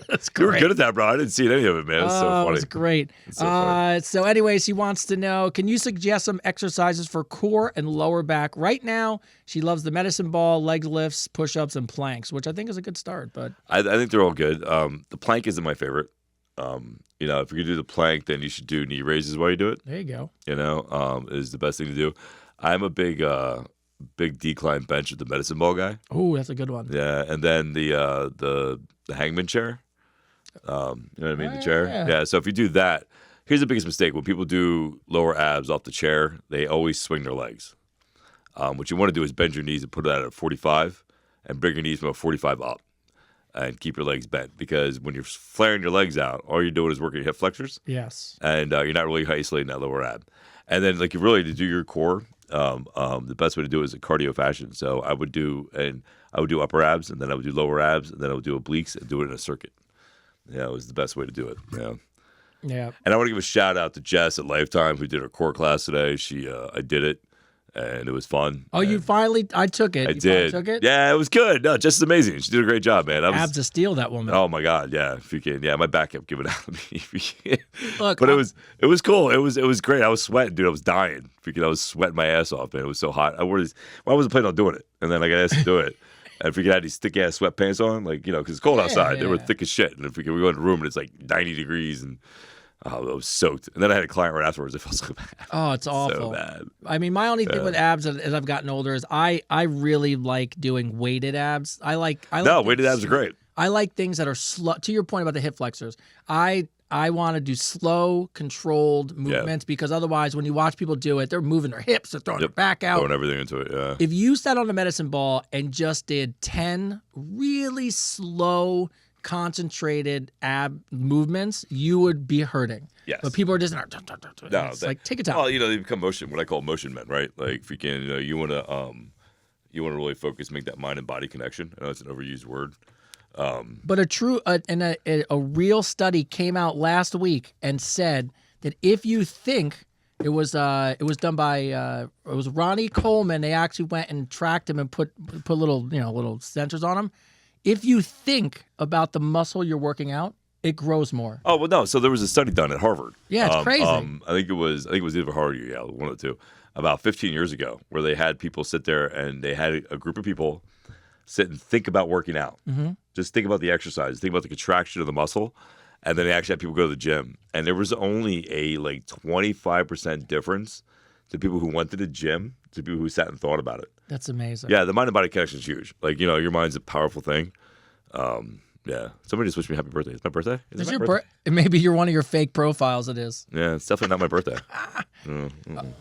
that's great. You were good at that, bro. I didn't see any of it, man. It's so funny. It was great. It's so funny. So anyways, he wants to know, can you suggest some exercises for core and lower back? Right now, she loves the medicine ball, leg lifts, push-ups, and planks, which I think is a good start. But I think they're all good. The plank isn't my favorite. If you do the plank, then you should do knee raises while you do it. there you go. Is the best thing to do. I'm a big decline bench with the medicine ball guy. Oh, that's a good one. Yeah, and then the hangman chair. You know what I mean? The chair. Yeah. So if you do that, here's the biggest mistake: when people do lower abs off the chair, they always swing their legs. What you want to do is bend your knees and put it at a 45, and bring your knees from a 45 up, and keep your legs bent. Because when you're flaring your legs out, all you're doing is working your hip flexors. Yes. And you're not really isolating that lower ab. And then, like, you really to do your core, the best way to do it is a cardio fashion. So I would do upper abs, and then I would do lower abs, and then I would do obliques and do it in a circuit. It was the best way to do it. Yeah. And I want to give a shout out to Jess at Lifetime who did her core class today. I did it, and it was fun. Oh, you finally? I took it. I You did. Took it. Yeah, it was good. No, Jess is amazing. She did a great job, man. Abs of steel, that woman. Oh my God, yeah. If you can, yeah, my back kept giving out on me. Look, but it was cool. It was great. I was sweating, dude. I was dying. Freaking, I was sweating my ass off, man. It was so hot. I wasn't planning on doing it, and then I got asked to do it. And freaking had these thick ass sweatpants on, because it's cold outside. They were thick as shit. And we go in the room and it's like 90 degrees, and I was soaked. And then I had a client right afterwards. It felt so bad. Oh, it's awful. So bad. I mean, my only thing with abs as I've gotten older is I really like doing weighted abs. Weighted abs are great. I like things that are slow. To your point about the hip flexors, I want to do slow, controlled movements because otherwise, when you watch people do it, they're moving their hips, they're throwing their back out, throwing everything into it. Yeah. If you sat on the medicine ball and just did 10 really slow, concentrated ab movements, you would be hurting. Yes. But people are just like take it down. Well, they become what I call motion men, right? Like if you can, you want to really focus, make that mind and body connection. I know it's an overused word. But a real study came out last week and said that if you think it was done by it was Ronnie Coleman. They actually went and tracked him and put little sensors on him. If you think about the muscle you're working out, it grows more. Oh well, no. So there was a study done at Harvard. Yeah, it's crazy. I think it was either Harvard or Yale, one of the two, about 15 years ago, where they had people sit there and they had a group of people sit and think about working out. Mm-hmm. Just think about the exercise, think about the contraction of the muscle, and then they actually had people go to the gym. And there was only a 25% difference to people who went to the gym to people who sat and thought about it. That's amazing. Yeah, the mind and body connection is huge. Your mind's a powerful thing. Yeah. Somebody just wished me happy birthday. It's my birthday? Is your birthday? Maybe you're one of your fake profiles. It is. Yeah, it's definitely not my birthday.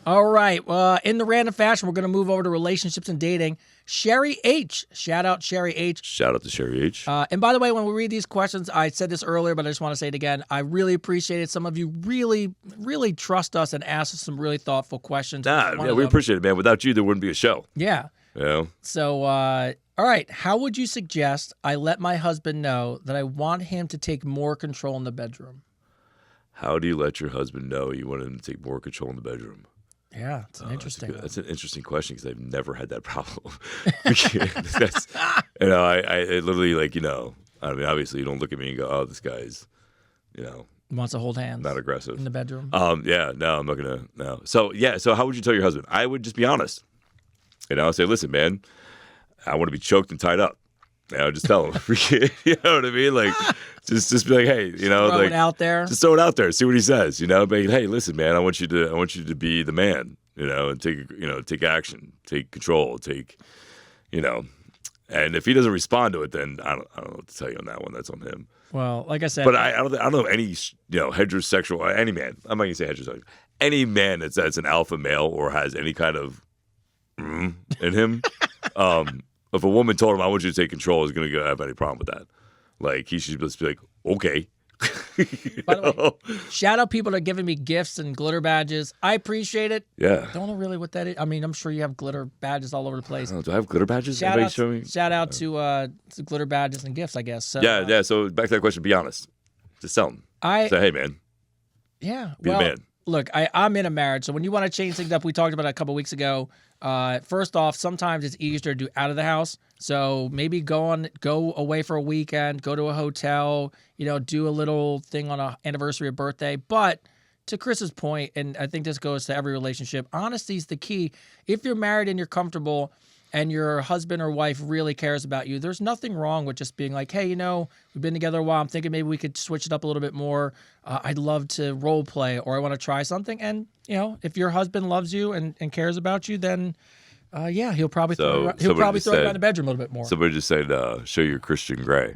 All right. In the random fashion, we're going to move over to relationships and dating. Sherry H. Shout out Sherry H. Shout out to Sherry H. And by the way, when we read these questions, I said this earlier, but I just want to say it again. I really appreciate it. Some of you really, really trust us and ask us some really thoughtful questions. We appreciate it, man. Without you, there wouldn't be a show. Yeah. Yeah. So, all right. How would you suggest I let my husband know that I want him to take more control in the bedroom? How do you let your husband know you want him to take more control in the bedroom? Yeah, it's an interesting one. That's an interesting question because I've never had that problem. That's, I literally I mean, obviously you don't look at me and go, oh, this guy's, wants to hold hands. Not aggressive. In the bedroom? Yeah, no, I'm not going to, no. So how would you tell your husband? I would just be honest. Say, listen, man, I want to be choked and tied up. Just tell him. You know what I mean? Just be like, hey, throw it out there. Just throw it out there. See what he says. But hey, listen, man, I want you to be the man. And take action, take control, And if he doesn't respond to it, then I don't know what to tell you on that one. That's on him. Well, like I said, but I don't know any heterosexual, any man. I'm not gonna say heterosexual. Any man that's an alpha male or has any kind of in him. If a woman told him, I want you to take control, is going to have any problem with that. He should just be like, okay. By the way, shout out people that are giving me gifts and glitter badges. I appreciate it. Yeah. Don't know really what that is. I mean, I'm sure you have glitter badges all over the place. Do I have glitter badges? Shout out to glitter badges and gifts, I guess. So, yeah. So back to that question, be honest. Just tell them. Say, hey, man. Yeah. Be the man. look, I'm in a marriage, so when you want to change things up, we talked about it a couple weeks ago. First off, sometimes it's easier to do out of the house. So maybe go away for a weekend, go to a hotel, do a little thing on an anniversary or birthday. But to Chris's point, and I think this goes to every relationship, honesty is the key. If you're married and you're comfortable and your husband or wife really cares about you, there's nothing wrong with just being like, hey, we've been together a while. I'm thinking maybe we could switch it up a little bit more. I'd love to role play, or I want to try something. And, if your husband loves you and cares about you, then, he'll probably throw it around the bedroom a little bit more. Somebody just said, show your Christian Grey.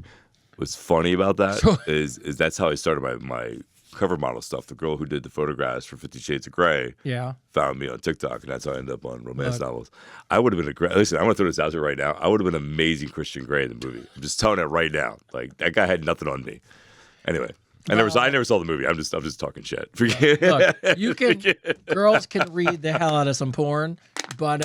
What's funny about that is that's how I started my cover model stuff. The girl who did the photographs for 50 Shades of Grey found me on TikTok, and that's how I ended up on romance novels. I would have been listen, I'm going to throw this out there right now. I would have been an amazing Christian Grey in the movie. I'm just telling it right now. Like, that guy had nothing on me. Anyway, I never saw the movie. I'm just talking shit. Look, girls can read the hell out of some porn, but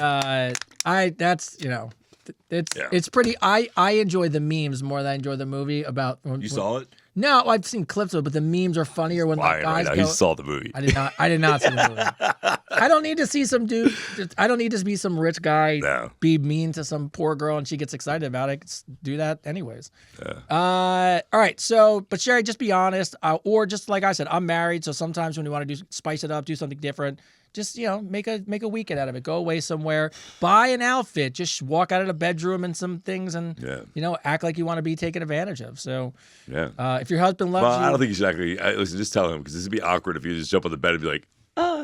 it's pretty. I enjoy the memes more than I enjoy the movie. You saw it? No, I've seen clips of it, but the memes are funnier when the guys go. He saw the movie. I did not see the movie. I don't need to see some dude. I don't need to be some rich guy be mean to some poor girl and she gets excited about it. Just do that anyways. Yeah. All right. So, but Sherry, just be honest. Or just like I said, I'm married, so sometimes when you want to spice it up, do something different. Just, make a weekend out of it. Go away somewhere. Buy an outfit. Just walk out of the bedroom and some things and, act like you want to be taken advantage of. So, if your husband loves you. I don't think you should actually. Listen, just tell him, because this would be awkward if you just jump on the bed and be like,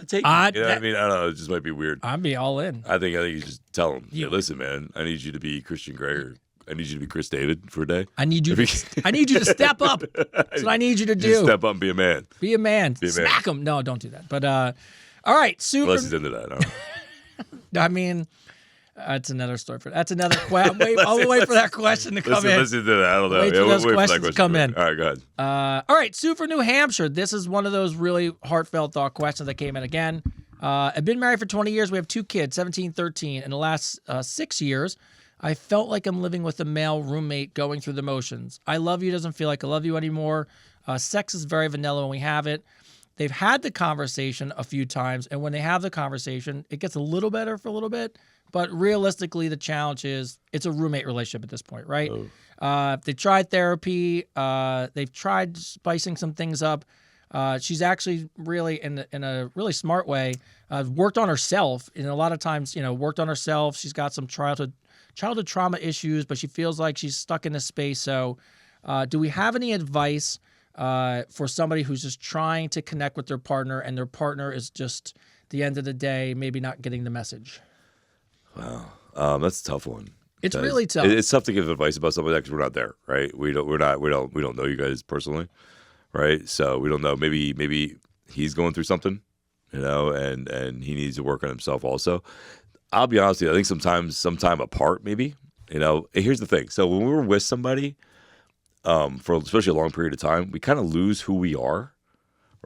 take it. You know what I mean? I don't know. It just might be weird. I'd be all in. I think you just tell him, hey, listen, man, I need you to be Christian Grey, or I need you to be Chris David for a day. I need you to step up. That's what I need you to do. Step up and be a man. Be a man. Smack him. No, don't do that. But, all right, super. Unless he's into that. I mean, that's another story. That's another question. I'll wait for that question to come in. Listen to that. I don't know. Wait for those questions to come in. All right, go ahead. All right, Sue for New Hampshire. This is one of those really heartfelt thought questions that came in again. I've been married for 20 years. We have 2 kids, 17, 13. In the last 6 years, I felt like I'm living with a male roommate going through the motions. I love you doesn't feel like I love you anymore. Sex is very vanilla when we have it. They've had the conversation a few times, and when they have the conversation, it gets a little better for a little bit. But realistically, the challenge is it's a roommate relationship at this point, right? They've tried therapy. They've tried spicing some things up. She's actually really, in a really smart way, worked on herself. And a lot of times, worked on herself. She's got some childhood trauma issues, but she feels like she's stuck in this space. So do we have any advice for somebody who's just trying to connect with their partner, and their partner is just, at the end of the day, maybe not getting the message? Wow, that's a tough one. It's really tough. It's tough to give advice about something like that because we're not there, right? We don't know you guys personally, right? So we don't know. Maybe he's going through something, and he needs to work on himself also. I'll be honest with you. I think sometime apart, maybe. Here's the thing. So when we're with somebody, for especially a long period of time, we kind of lose who we are,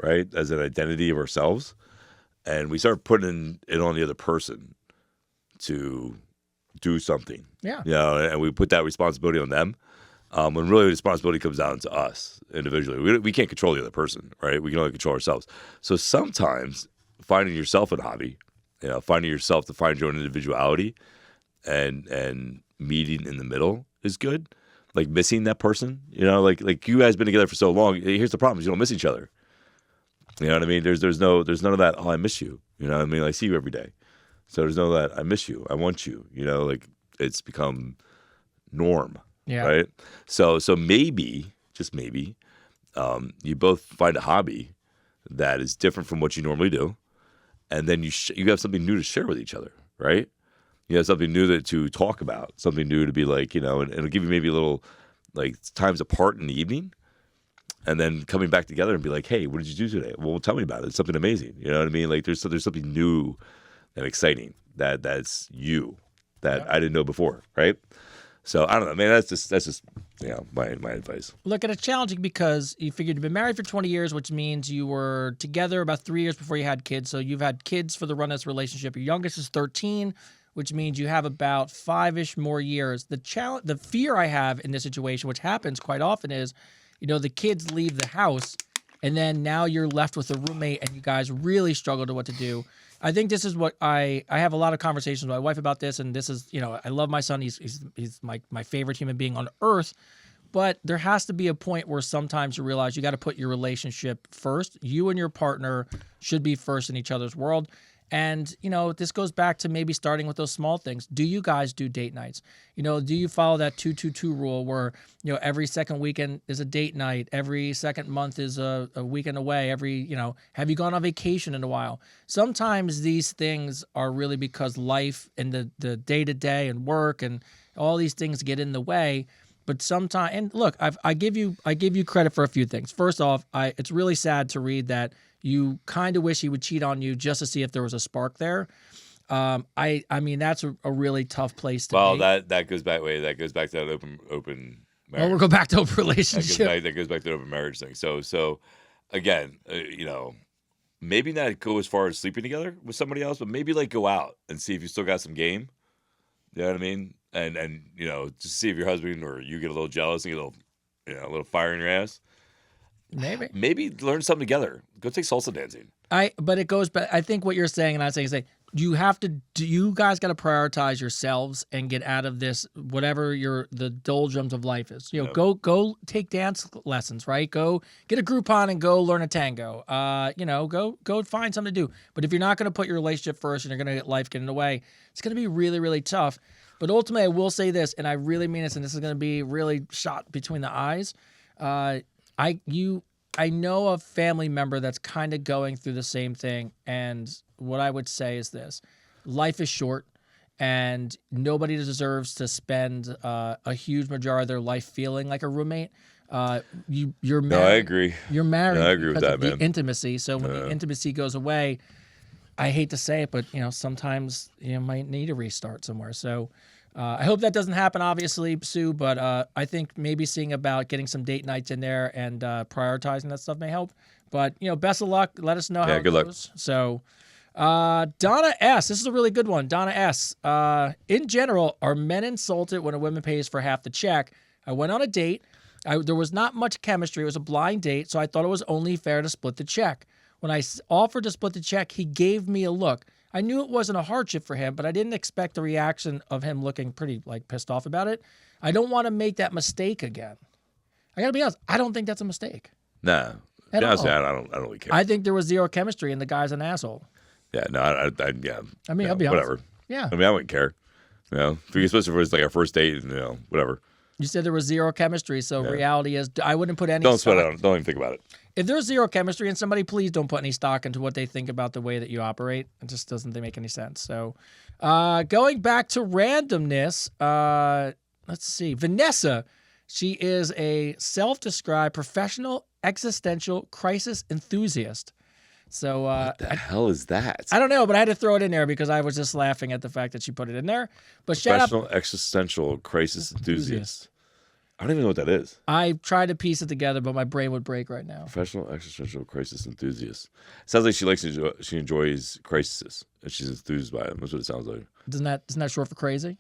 right, as an identity of ourselves, and we start putting it on the other person to do something. And we put that responsibility on them, when really the responsibility comes down to us individually. We can't control the other person, right? We can only control ourselves. So sometimes finding yourself a hobby, finding yourself to find your own individuality and meeting in the middle is good. Like missing that person, like you guys been together for so long. Here's the problem: is you don't miss each other. You know what I mean? There's none of that. Oh, I miss you. You know what I mean? I see you every day, so there's no that. I miss you. I want you. Like it's become norm. Yeah. Right. So maybe, just maybe, you both find a hobby that is different from what you normally do, and then you have something new to share with each other. Right. You have something new to talk about, something new to be like, and it'll give you maybe a little like times apart in the evening, and then coming back together and be like, hey, what did you do today? Well, tell me about it. It's something amazing. You know what I mean? Like there's something new and exciting that's you that I didn't know before, right? So I don't know, man. That's just my advice. Look, it's challenging because you figured you've been married for 20 years, which means you were together about 3 years before you had kids. So you've had kids for the run of this relationship. Your youngest is 13. Which means you have about 5-ish more years. The fear I have in this situation, which happens quite often, is, the kids leave the house and then now you're left with a roommate and you guys really struggle to what to do. I think this is what I have a lot of conversations with my wife about this, and this is, I love my son. He's my favorite human being on earth. But there has to be a point where sometimes you realize you got to put your relationship first. You and your partner should be first in each other's world. And, this goes back to maybe starting with those small things. Do you guys do date nights? Do you follow that 2-2-2 rule where, every second weekend is a date night, every second month is a weekend away, have you gone on vacation in a while? Sometimes these things are really because life and the day-to-day and work and all these things get in the way. But sometimes, and look, I give you credit for a few things. First off, it's really sad to read that you kind of wish he would cheat on you just to see if there was a spark there. I mean that's a really tough place to be. Well, that goes back to that open marriage. Well, we'll go back to open relationship. That goes back to the open marriage thing. So again, maybe not go as far as sleeping together with somebody else, but maybe like go out and see if you still got some game. You know what I mean? And just see if your husband or you get a little jealous and get a little fire in your ass. Maybe learn something together. Go take salsa dancing. But it goes back. I think what you're saying, and I'm saying, you guys got to prioritize yourselves and get out of this, whatever the doldrums of life is. Go take dance lessons, right? Go get a Groupon and go learn a tango. Go find something to do. But if you're not going to put your relationship first and you're going to let life get in the way, it's going to be really, really tough. But ultimately, I will say this, and I really mean this, and this is going to be really shot between the eyes. I know a family member that's kind of going through the same thing, and what I would say is this: life is short, and nobody deserves to spend a huge majority of their life feeling like a roommate. You're married. No, I agree. You're married. No, I agree with that, man. The intimacy. So when the intimacy goes away, I hate to say it, but sometimes you might need a restart somewhere. So I hope that doesn't happen, obviously, Sue. But I think maybe seeing about getting some date nights in there and prioritizing that stuff may help. But best of luck. Let us know how it goes. Luck. So Donna S. This is a really good one. Donna S. In general, are men insulted when a woman pays for half the check? I went on a date. There was not much chemistry. It was a blind date, so I thought it was only fair to split the check. When I offered to split the check, he gave me a look. I knew it wasn't a hardship for him, but I didn't expect the reaction of him looking pretty pissed off about it. I don't want to make that mistake again. I got to be honest. I don't think that's a mistake. Nah. Honestly, I don't really care. I think there was zero chemistry and the guy's an asshole. Yeah, no, yeah. I mean, I'll be honest. Whatever. Yeah. I mean, I wouldn't care. If you're supposed to, it's like our first date, and whatever. You said there was zero chemistry, so reality is I wouldn't put any Don't stock. sweat it. Don't even think about it. If there's zero chemistry and somebody, please don't put any stock into what they think about the way that you operate. It just doesn't make any sense. So going back to randomness, let's see. Vanessa, she is a self-described professional existential crisis enthusiast. So what the hell is that? I don't know, but I had to throw it in there because I was just laughing at the fact that she put it in there. But professional existential crisis enthusiast. I don't even know what that is. I tried to piece it together, but my brain would break right now. Professional existential crisis enthusiast. Sounds like she enjoys crises and she's enthused by them. That's what it sounds like. Isn't that short for crazy?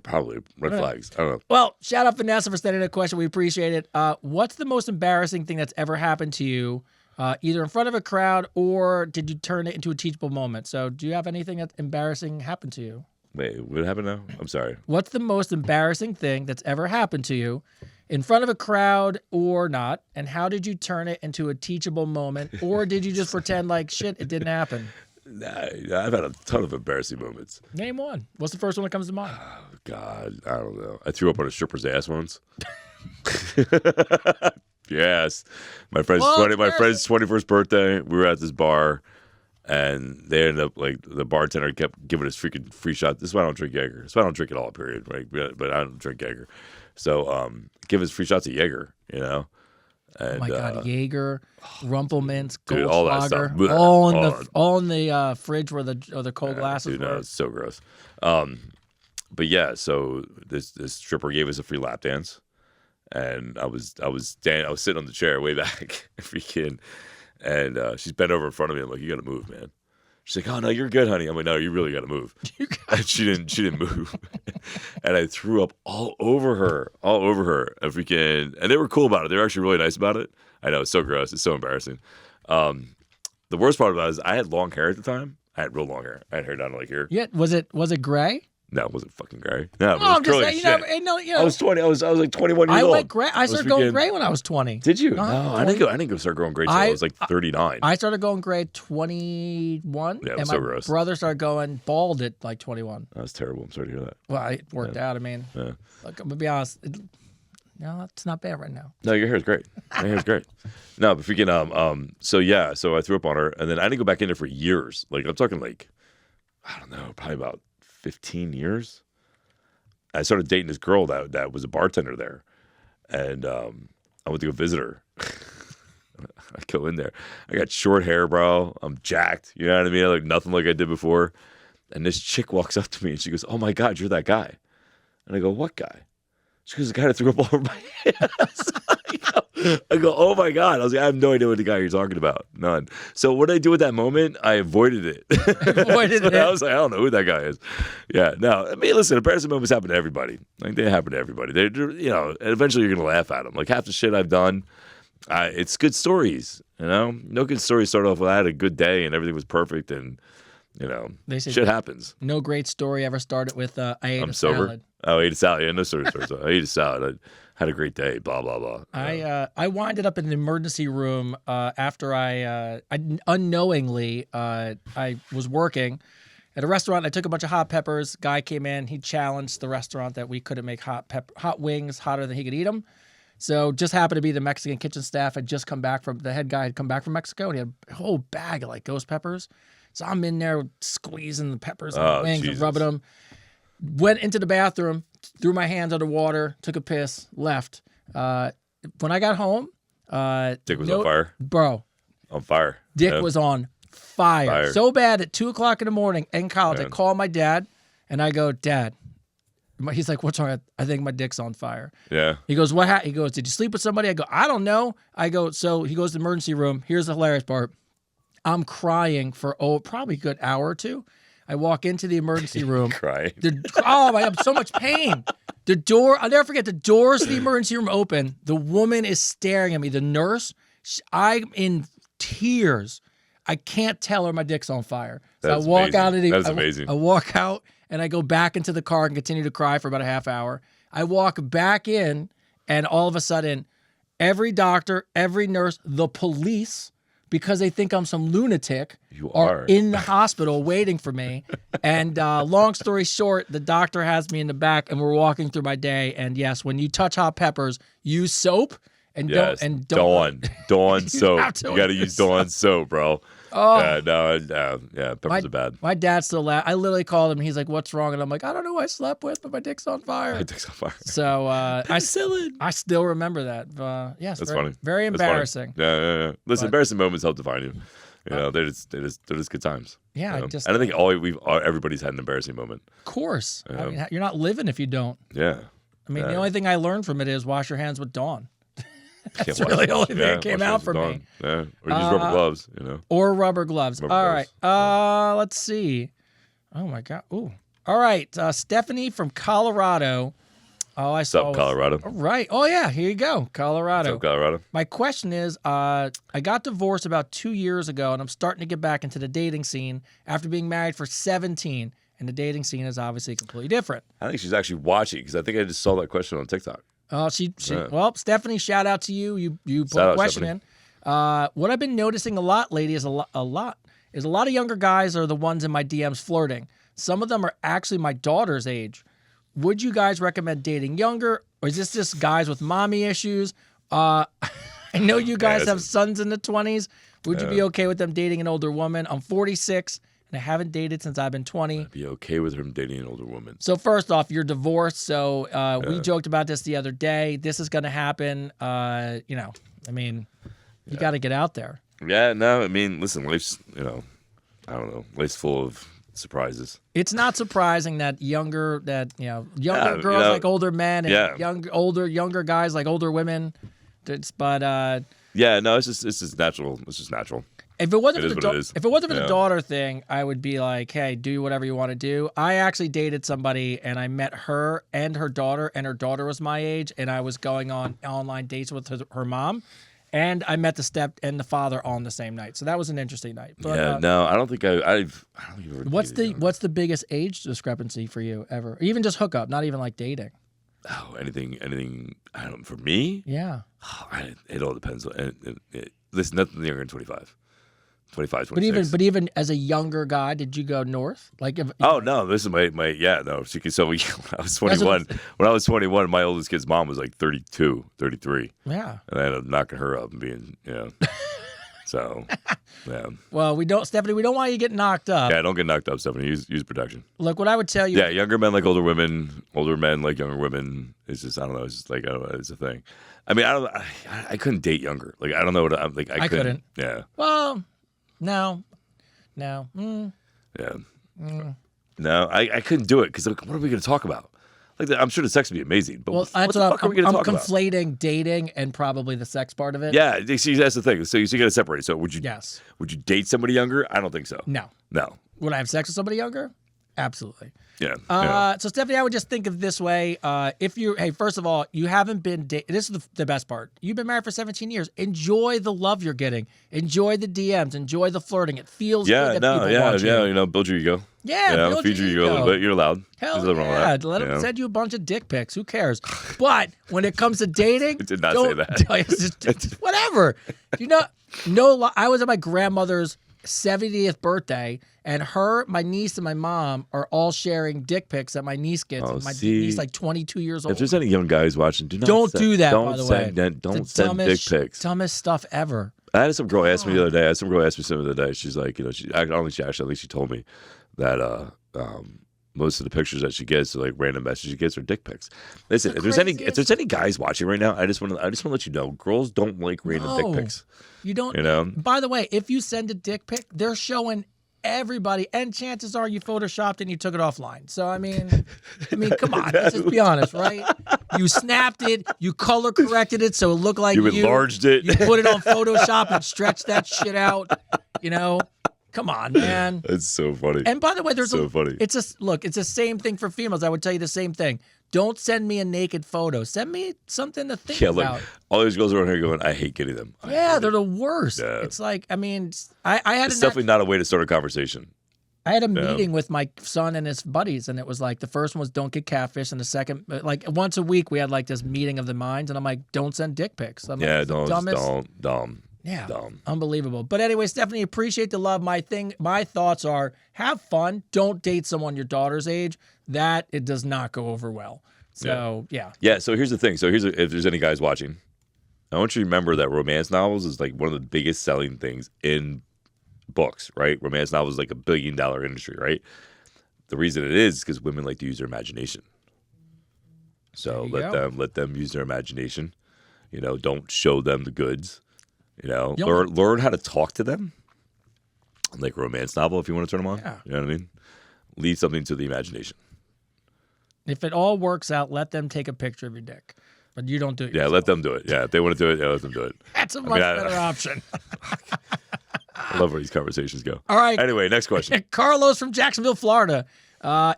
Probably. Red flags. I don't know. Well, shout out Vanessa for sending a question. We appreciate it. What's the most embarrassing thing that's ever happened to you, either in front of a crowd or did you turn it into a teachable moment? So do you have anything that's embarrassing happened to you? Wait, what happened now? I'm sorry. What's the most embarrassing thing that's ever happened to you in front of a crowd or not? And how did you turn it into a teachable moment? Or did you just pretend like shit, it didn't happen? Nah, I've had a ton of embarrassing moments. Name one. What's the first one that comes to mind? Oh, God, I don't know. I threw up on a stripper's ass once. Yes. My friend's 21st birthday. We were at this bar. And they ended up, the bartender kept giving us freaking free shots. This is why I don't drink Jaeger. This is why I don't drink it all, period. Right? But I don't drink Jaeger. So give us free shots of Jaeger, And, oh, my God. Jaeger, Rumpelmans, Goldschlager. All that stuff. All in the fridge where the cold glasses were. No, it's so gross. But, yeah, so this stripper gave us a free lap dance. And I was sitting on the chair way back, freaking. And she's bent over in front of me. I'm like, you got to move, man. She's like, "Oh no, you're good, honey." I'm like, "No, you really got to move." And she didn't move, and I threw up all over her. If we can, and they were cool about it. They were actually really nice about it. I know it's so gross. It's so embarrassing. The worst part about it is I had long hair at the time. I had real long hair. I had hair down to like here. Yeah, was it gray? No, it wasn't fucking gray. No, No, I'm just saying, shit. you know, I was 20. I was like 21 years I old. went gray. I started going gray when I was 20. Did you? Uh-huh. No, I didn't go start growing gray until I was like 39. I started going gray at 21. Yeah, and so my gross. brother started going bald at like 21. That was terrible. I'm sorry to hear that. Well, it worked out. I mean, Yeah. look, I'm gonna be honest. No, it's not bad right now. No, your hair's great. Your hair's great. No, but freaking so I threw up on her, and then I didn't go back in there for years. Like I'm talking like, I don't know, probably about 15 years. I started dating this girl that was a bartender there, and I went to go visit her. I go in there. I got short hair, bro. I'm jacked. You know what I mean? I look nothing like I did before. And this chick walks up to me and she goes, "Oh my God, you're that guy." And I go, "What guy?" She goes, "The guy that threw up all over my hands." I go, "Oh my God." I was like, "I have no idea what the guy you're talking about. None." So what did I do at that moment? I avoided it. Avoided it. I was like, I don't know who that guy is. Yeah. No, I mean, listen, embarrassing moments happen to everybody. Like they happen to everybody. They're and eventually you're going to laugh at them. Like half the shit I've done, it's good stories, No good stories start off with I had a good day and everything was perfect and, They say shit happens. no great story ever started with I ate a sober. salad. Oh, I ate a salad. Yeah, no story starts off. I ate a salad. I had a great day, blah, blah, blah. I winded up in the emergency room after I unknowingly I was working at a restaurant. I took a bunch of hot peppers. Guy came in. He challenged the restaurant that we couldn't make hot wings hotter than he could eat them. So just happened to be the Mexican kitchen staff had just come back from the head guy had come back from Mexico and he had a whole bag of like ghost peppers. So I'm in there squeezing the peppers on the wings and rubbing them. Went into the bathroom, threw my hands underwater, took a piss, left. When I got home, Dick was on fire. Bro. On fire. Dick was on fire. So bad at 2:00 in the morning in college, I call my dad and I go, "Dad." He's like, "What's wrong?" I think my dick's on fire. Yeah. He goes, "What happened?" He goes, "Did you sleep with somebody?" I go, "I don't know." I go, so he goes to the emergency room. Here's the hilarious part. I'm crying for probably a good hour or two. I walk into the emergency room. Crying. I have so much pain. The door, I'll never forget, the doors to the emergency room open. The woman is staring at me. The nurse, I'm in tears. I can't tell her my dick's on fire. So That's I walk amazing. out of the. That's amazing. I walk out and I go back into the car and continue to cry for about a half hour. I walk back in and all of a sudden, every doctor, every nurse, the police, because they think I'm some lunatic, are in the hospital waiting for me. And long story short, the doctor has me in the back and we're walking through my day. And yes, when you touch hot peppers, use soap and don't Dawn soap. You got to use Dawn soap, bro. Oh. Peppers are bad. My dad still laughed. I literally called him. He's like, "What's wrong?" And I'm like, "I don't know who I slept with, but my dick's on fire." My dick's on fire. So I still remember that. Yes, that's very, funny. Very embarrassing. Funny. Yeah. Listen, embarrassing moments help define you. They're just good times. Yeah, I don't think everybody's had an embarrassing moment. Of course. I mean, you're not living if you don't. Yeah. I mean, the only thing I learned from it is wash your hands with Dawn. That's really the only thing that came out for me. Yeah, or use rubber gloves, Or rubber gloves. All right. Let's see. Oh my God. Ooh. All right. Stephanie from Colorado. Oh, I saw. What's up, Colorado? All right. Oh yeah. Here you go, Colorado. What's up, Colorado? My question is, I got divorced about 2 years ago, and I'm starting to get back into the dating scene after being married for 17. And the dating scene is obviously completely different. I think she's actually watching because I think I just saw that question on TikTok. Well, Stephanie, shout out to you. You put a question in. What I've been noticing a lot lately is a lot of younger guys are the ones in my DMs flirting. Some of them are actually my daughter's age. Would you guys recommend dating younger, or is this just guys with mommy issues? I know you guys have sons in the 20s. Would you be okay with them dating an older woman? I'm 46. And I haven't dated since I've been 20. I'd be okay with him dating an older woman. So first off, you're divorced. So we joked about this the other day. This is going to happen. I mean, you got to get out there. Yeah, no, I mean, listen, life's, I don't know, life's full of surprises. It's not surprising that younger girls like older men and younger guys like older women. But Yeah, no, it's just natural. It's just natural. If it wasn't It for is the what it is. if it wasn't for the Yeah. daughter thing, I would be like, hey, do whatever you want to do. I actually dated somebody, and I met her and her daughter was my age, and I was going on online dates with her mom, and I met the step and the father on the same night. So that was an interesting night. But, Yeah, no, I don't think I don't think I've ever what's dated what's the biggest age discrepancy for you ever? Even just hookup, not even like dating. Oh, anything. I don't. For me, Yeah. it all depends. Listen, nothing younger than 25, 25, 26. But even as a younger guy, did you go north? Like, Oh no, this is my yeah no. So when I was 21. When I was 21, my oldest kid's mom was like 32, 33, yeah. and I ended up knocking her up and being So yeah. Well, Stephanie. We don't want you to get knocked up. Yeah, don't get knocked up, Stephanie. Use protection. Look, what I would tell you. Yeah, younger men like older women. Older men like younger women. It's just I don't know. It's just like I don't know. It's a thing. I mean, I couldn't date younger. Like I don't know what I'm like. I couldn't. Yeah. Well, no. Mm. Yeah. No, I couldn't do it because what are we going to talk about? Like I'm sure the sex would be amazing, but Well, what the fuck are we going to talk about? I'm conflating dating and probably the sex part of it. Yeah, see, that's the thing. So you got to separate. So would you? Yes. Would you date somebody younger? I don't think so. No. No. Would I have sex with somebody younger? Absolutely. Yeah. So Stephanie, I would just think of this way. First of all, you haven't been this is the best part. You've been married for 17 years. Enjoy the love you're getting. Enjoy the DMs. Enjoy the flirting. It feels good that people want you. Build your ego. Yeah, build feed your your ego a little bit. You're allowed. Hell There's nothing wrong with yeah. that, Let them send you a bunch of dick pics. Who cares? But when it comes to dating, I did not say that. Just whatever. I was at my grandmother's 70th birthday, and my niece, and my mom are all sharing dick pics that my niece gets. Oh, and my see? niece, like 22 years old. If there's any young guys watching, Don't do that, by the way. Don't send dick pics. Dumbest stuff ever. I had some girl ask me the other day. Some girl asked me something the other day. She's like, I don't think she actually told me that most of the pictures that she gets, are like random messages she gets, are dick pics. Listen, if there's any guys watching right now, I just want to let you know, girls don't like random dick pics. You don't. By the way, if you send a dick pic, they're showing everybody, and chances are you photoshopped and you took it offline. So I mean, come on, let's just be honest, right? You snapped it, you color corrected it so it looked like you enlarged it. You put it on Photoshop and stretched that shit out. Come on, man. That's so funny. And by the way, funny. It's the same thing for females. I would tell you the same thing. Don't send me a naked photo. Send me something to think about. All these girls around here going, I hate getting them. They're the worst. Yeah. It's like, I had it's definitely not a way to start a conversation. I had a meeting with my son and his buddies, and it was like the first one was don't get catfish, and the second, like once a week, we had like this meeting of the minds, and I'm like, don't send dick pics. I'm like, don't. Yeah, dumb. Unbelievable. But anyway, Stephanie, appreciate the love. My thoughts are have fun. Don't date someone your daughter's age. That it does not go over well. So yeah. Yeah. So here's the thing. So if there's any guys watching, I want you to remember that romance novels is like one of the biggest selling things in books, right? Romance novels is like $1 billion industry, right? The reason it is because women like to use their imagination. So let them use their imagination. Don't show them the goods. Learn how to talk to them. Like a romance novel, if you want to turn them on. Yeah. You know what I mean? Leave something to the imagination. If it all works out, let them take a picture of your dick. But you don't do it. Yeah, let them do it. Yeah, if they want to do it, let them do it. That's a much better option. I love where these conversations go. All right. Anyway, next question. Carlos from Jacksonville, Florida.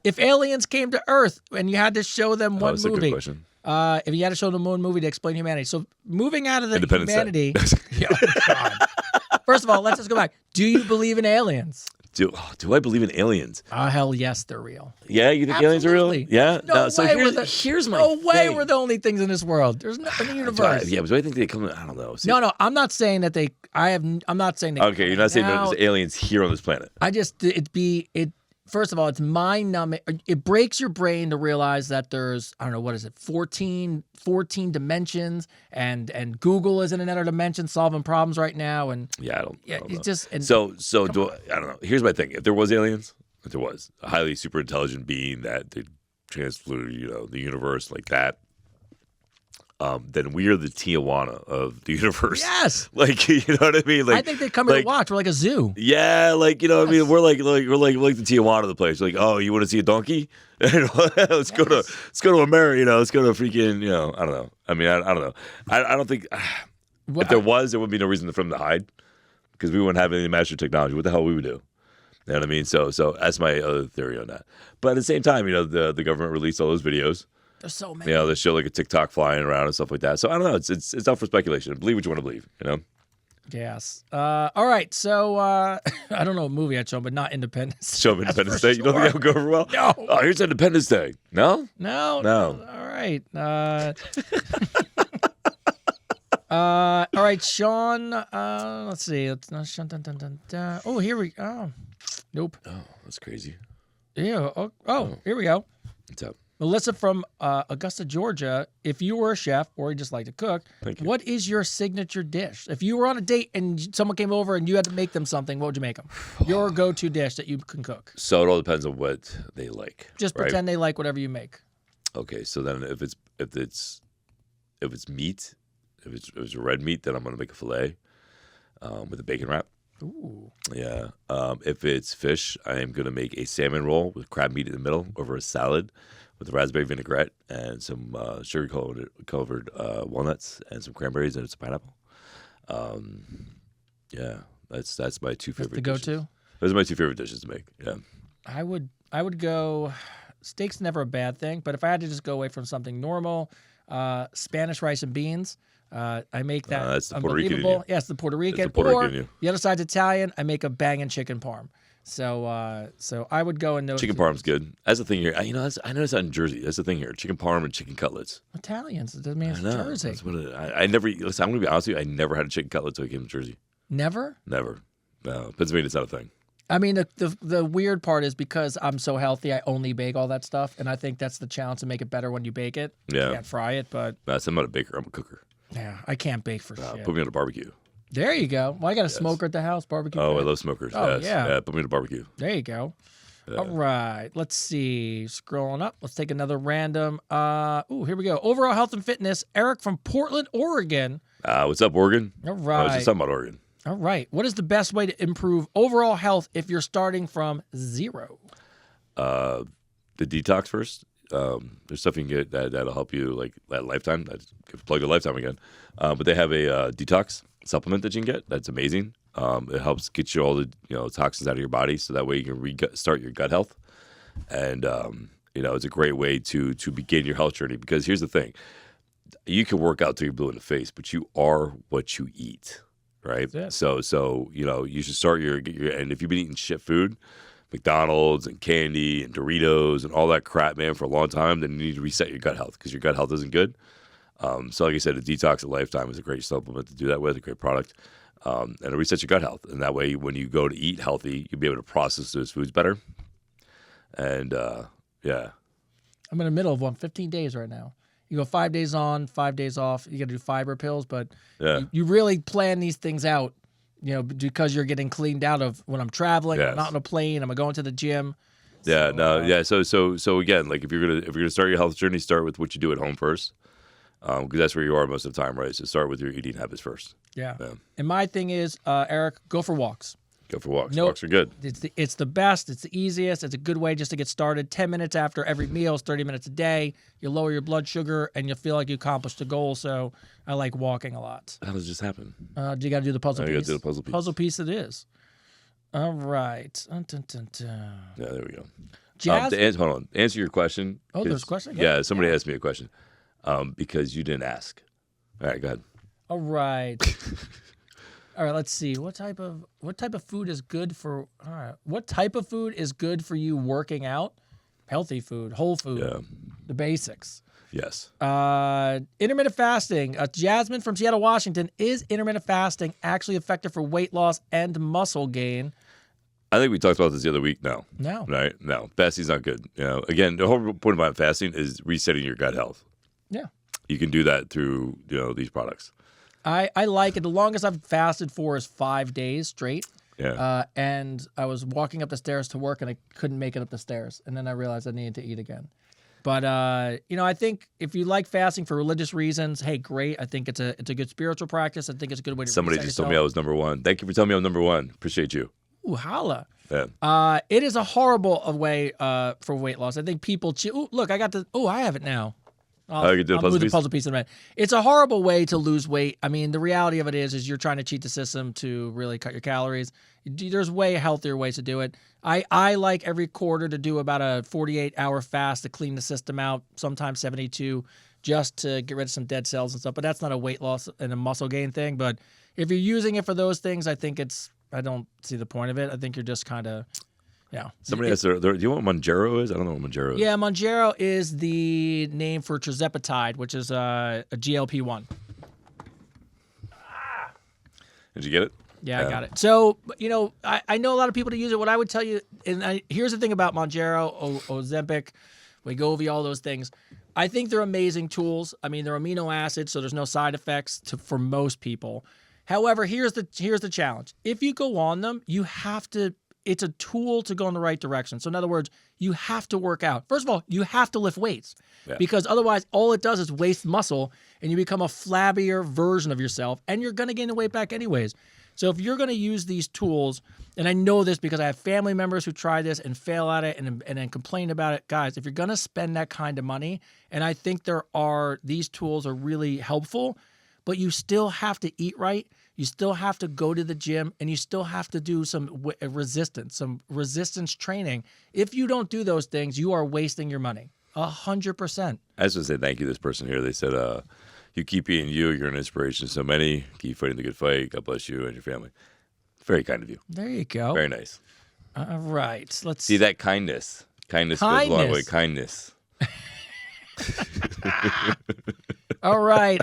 If aliens came to Earth and you had to show them one that's a movie. good question. If you had to show them one movie to explain humanity. So moving out of the Independence humanity. God. First of all, let's just go back. Do you believe in aliens? Do I believe in aliens? Oh, hell yes, they're real. Yeah, you think aliens are real? Yeah? So here's my No way thing. we're the only things in this world. There's nothing in the universe. Yeah, but do I think they come? I don't know. See, No, I'm not saying that they. I'm not saying they. Okay, you're not saying there's aliens here on this planet. First of all, it's mind-numbing. It breaks your brain to realize that there's, I don't know, what is it, 14 dimensions, and Google is in another dimension solving problems right now. And yeah, I don't know. It's just and, so I don't know. Here's my thing: if there was aliens, if there was a highly super intelligent being that they transflew, the universe like that, then we are the Tijuana of the universe. Yes. Like, you know what I mean? Like, I think they come here to watch. We're like a zoo. Yeah, like, what I mean? We're like the Tijuana of the place. Like, oh, you want to see a donkey? let's go to America, let's go to freaking, I don't know. I mean, I don't know. I don't think If there was, there would be no reason for them to hide because we wouldn't have any master technology. What the hell we would do? You know what I mean? So that's my other theory on that. But at the same time, the government released all those videos. There's so many. They show like a TikTok flying around and stuff like that. So I don't know. It's up for speculation. Believe what you want to believe. Yes. All right. So I don't know a movie I'd show, but not Independence. Show them Independence Day. Sure. You don't think that would go over well? No. Oh, here's Independence Day. No. No. All right. All right, Sean. Let's see. It's not Sean. Oh, here we. Oh, nope. Oh, that's crazy. Yeah. Here we go. What's up? Melissa from Augusta, Georgia. If you were a chef or you just like to cook, what is your signature dish? If you were on a date and someone came over and you had to make them something, what would you make them? Your go-to dish that you can cook. So it all depends on what they like. Just pretend they like whatever you make. Okay. So then if it's meat, if it's a red meat, then I'm gonna make a fillet with a bacon wrap. Ooh. Yeah. If it's fish, I am gonna make a salmon roll with crab meat in the middle over a salad with a raspberry vinaigrette and some sugar-covered walnuts and some cranberries and some pineapple. Yeah, that's my two favorite. The go-to. Dishes. Those are my two favorite dishes to make. Yeah. I would go. Steak's never a bad thing, but if I had to just go away from something normal, Spanish rice and beans. I make that. That's the Puerto Rican in you. Yes, the Puerto Rican. That's the Puerto or Rican in you. The other side's Italian. I make a banging chicken parm. So I would go and know. Chicken parm's good. That's the thing here. I noticed that in Jersey. That's the thing here. Chicken parm and chicken cutlets. Italians. It doesn't mean it's Jersey. That's what I never. Listen, I'm gonna be honest with you. I never had a chicken cutlet until I came to Jersey. Never. Never. No, Pennsylvania, it's not a thing. I mean, the weird part is because I'm so healthy, I only bake all that stuff, and I think that's the challenge to make it better when you bake it. Yeah. You can't fry it, but I'm not a baker. I'm a cooker. Yeah, I can't bake for shit. Put me on a barbecue. There you go. Well, I got a smoker at the house, barbecue. Oh, pit. I love smokers. Oh, yes. yeah. Put me on a barbecue. There you go. Yeah. All right. Let's see. Scrolling up. Let's take another random. Here we go. Overall health and fitness. Eric from Portland, Oregon. What's up, Oregon? All I was right. just talking about Oregon. All right. What is the best way to improve overall health if you're starting from zero? The detox first. There's stuff you can get that'll help you like at Lifetime. I plug a Lifetime again. But they have a detox supplement that you can get. That's amazing. It helps get you all the toxins out of your body, so that way you can start your gut health. And it's a great way to begin your health journey. Because here's the thing: you can work out till you're blue in the face, but you are what you eat, right? So you should start your and if you've been eating shit food, McDonald's and candy and Doritos and all that crap, man, for a long time, then you need to reset your gut health because your gut health isn't good. So like I said, a detox at Lifetime is a great supplement to do that with, a great product. And it resets your gut health. And that way, when you go to eat healthy, you'll be able to process those foods better. And, yeah. I'm in the middle of 15 days right now. You go 5 days on, 5 days off. You got to do fiber pills, but you really plan these things out, because you're getting cleaned out of when I'm traveling, I'm not on a plane, I'm going to the gym. Yeah, So again, like if you're gonna start your health journey, start with what you do at home first. Because that's where you are most of the time, right? So start with your eating habits first. Yeah. And my thing is, Eric, go for walks. Go for walks. Walks are good. It's the best. It's the easiest. It's a good way just to get started. 10 minutes after every meal is 30 minutes a day. You lower your blood sugar, and you'll feel like you accomplished the goal. So I like walking a lot. How does this happen? You got to do the puzzle piece. You got to do the puzzle piece. Puzzle piece it is. All right. Yeah, there we go. Jazz? Hold on. Answer your question. Oh, there's a question? Yeah, somebody asked me a question because you didn't ask. All right, go ahead. All right. All right, let's see. What type of food is good for? All right. What type of food is good for you working out? Healthy food, whole food, the basics. Yes. Intermittent fasting. Jasmine from Seattle, Washington. Is intermittent fasting actually effective for weight loss and muscle gain? I think we talked about this the other week. No. Right? No. Fasting's not good. Again, the whole point about fasting is resetting your gut health. Yeah. You can do that through these products. I like it. The longest I've fasted for is 5 days straight. Yeah. And I was walking up the stairs to work, and I couldn't make it up the stairs. And then I realized I needed to eat again. But I think if you like fasting for religious reasons, hey, great. I think it's a good spiritual practice. I think it's a good way to. Somebody just told me I was number one. Thank you for telling me I'm number one. Appreciate you. Ooh, holla. Yeah. It is a horrible way for weight loss. I think people. Ooh, look, I got the. Oh, I have it now. I'll you do the move puzzle the piece? puzzle piece in a minute. It's a horrible way to lose weight. I mean, the reality of it is you're trying to cheat the system to really cut your calories. There's way healthier ways to do it. I like every quarter to do about a 48-hour fast to clean the system out, sometimes 72, just to get rid of some dead cells and stuff. But that's not a weight loss and a muscle gain thing. But if you're using it for those things, I don't see the point of it. I think you're just kind of, yeah. Somebody asked, do you know what Monjaro is? I don't know what Monjaro is. Yeah, Monjaro is the name for tirzepatide, which is a GLP-1. Did you get it? Yeah, I got it. So, I know a lot of people to use it. What I would tell you, here's the thing about Monjaro, Ozempic, Wegovy, all those things. I think they're amazing tools. I mean, they're amino acids, so there's no side effects for most people. However, here's the challenge. If you go on them, you have to. It's a tool to go in the right direction. So in other words, you have to work out. First of all, you have to lift weights because otherwise all it does is waste muscle and you become a flabbier version of yourself and you're going to gain the weight back anyways. So if you're going to use these tools, and I know this because I have family members who try this and fail at it and then complain about it. Guys, if you're going to spend that kind of money, and I think these tools are really helpful, but you still have to eat right. You still have to go to the gym and you still have to do some resistance training. If you don't do those things, you are wasting your money. 100%. I just want to say thank you to this person here. They said, you keep being you. You're an inspiration to so many. Keep fighting the good fight. God bless you and your family. Very kind of you. There you go. Very nice. All right. Let's see that kindness. Kindness goes a long way. Kindness. All right.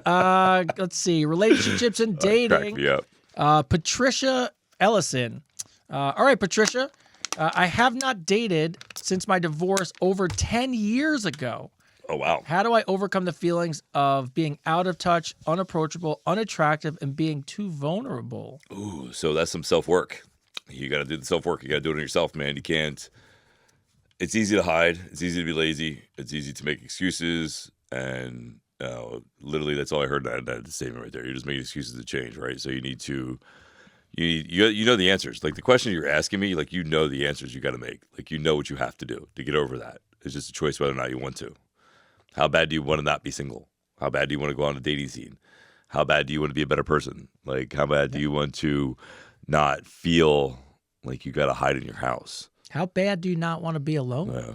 Let's see. Relationships and dating. Crack me up. Patricia Ellison. All right, Patricia. I have not dated since my divorce over 10 years ago. Oh, wow. How do I overcome the feelings of being out of touch, unapproachable, unattractive, and being too vulnerable? Ooh, so that's some self-work. You got to do the self-work. You got to do it on yourself, man. You can't. It's easy to hide. It's easy to be lazy. It's easy to make excuses. And literally, that's all I heard in that statement right there. You're just making excuses to change, right? So you know the answers. Like the question you're asking me, like you know the answers you got to make. Like you know what you have to do to get over that. It's just a choice whether or not you want to. How bad do you want to not be single? How bad do you want to go on a dating scene? How bad do you want to be a better person? Like how bad do you want to not feel like you got to hide in your house? How bad do you not want to be alone? Yeah.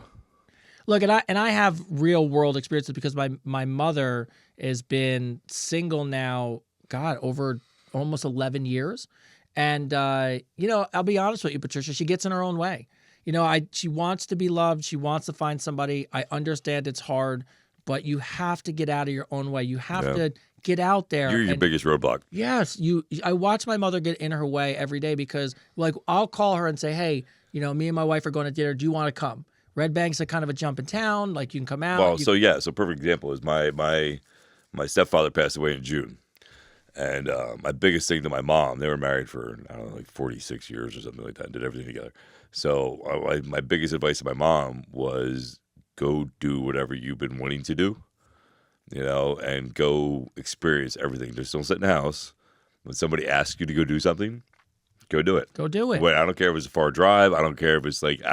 Look, and I have real world experiences because my mother has been single now, God, over almost 11 years. And, I'll be honest with you, Patricia, she gets in her own way. She wants to be loved. She wants to find somebody. I understand it's hard, but you have to get out of your own way. You have to get out there. You're your biggest roadblock. Yes. I watch my mother get in her way every day because, like, I'll call her and say, hey, me and my wife are going to dinner. Do you want to come? Red Bank's kind of a jump in town. Like, you can come out. Well, so perfect example is my stepfather passed away in June. And my biggest thing to my mom, they were married for, I don't know, like 46 years or something like that, and did everything together. So my biggest advice to my mom was go do whatever you've been wanting to do, and go experience everything. Just don't sit in the house. When somebody asks you to go do something, go do it. Go do it. Wait, I don't care if it's a far drive. I don't care if it's like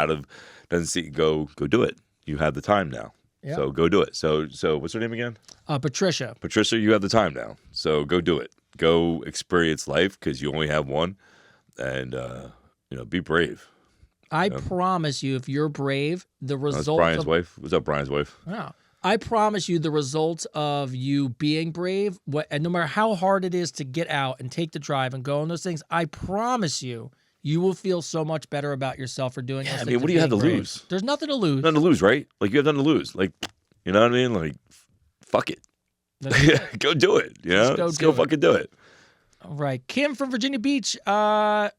doesn't see. Go do it. You have the time now. Yep. So go do it. So what's her name again? Patricia. Patricia, you have the time now. So go do it. Go experience life because you only have one, and be brave. I promise you, if you're brave, the results. That's Brian's wife. What's up, Brian's wife? Yeah. I promise you, the results of you being brave, and no matter how hard it is to get out and take the drive and go on those things, I promise you, you will feel so much better about yourself for doing those things. I mean, what do you have to lose? There's nothing to lose. Nothing to lose, right? Like you have nothing to lose. Like, you know what I mean? Like, fuck it. Go do it. Just go fucking do it. All right. Kim from Virginia Beach. Virginia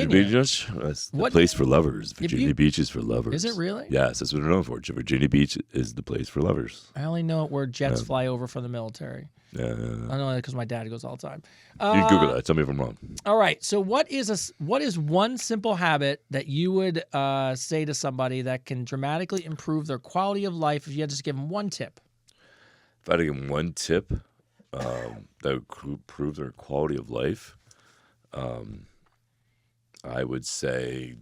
Beach. That's the place for lovers. Virginia Beach is for lovers. Is it really? Yes, that's what we're known for. Virginia Beach is the place for lovers. I only know it where jets fly over from the military. Yeah. I know that because my dad goes all the time. You can Google that. Tell me if I'm wrong. All right. So what is one simple habit that you would say to somebody that can dramatically improve their quality of life if you had to just give them one tip? If I had to give them one tip that would improve their quality of life, I would say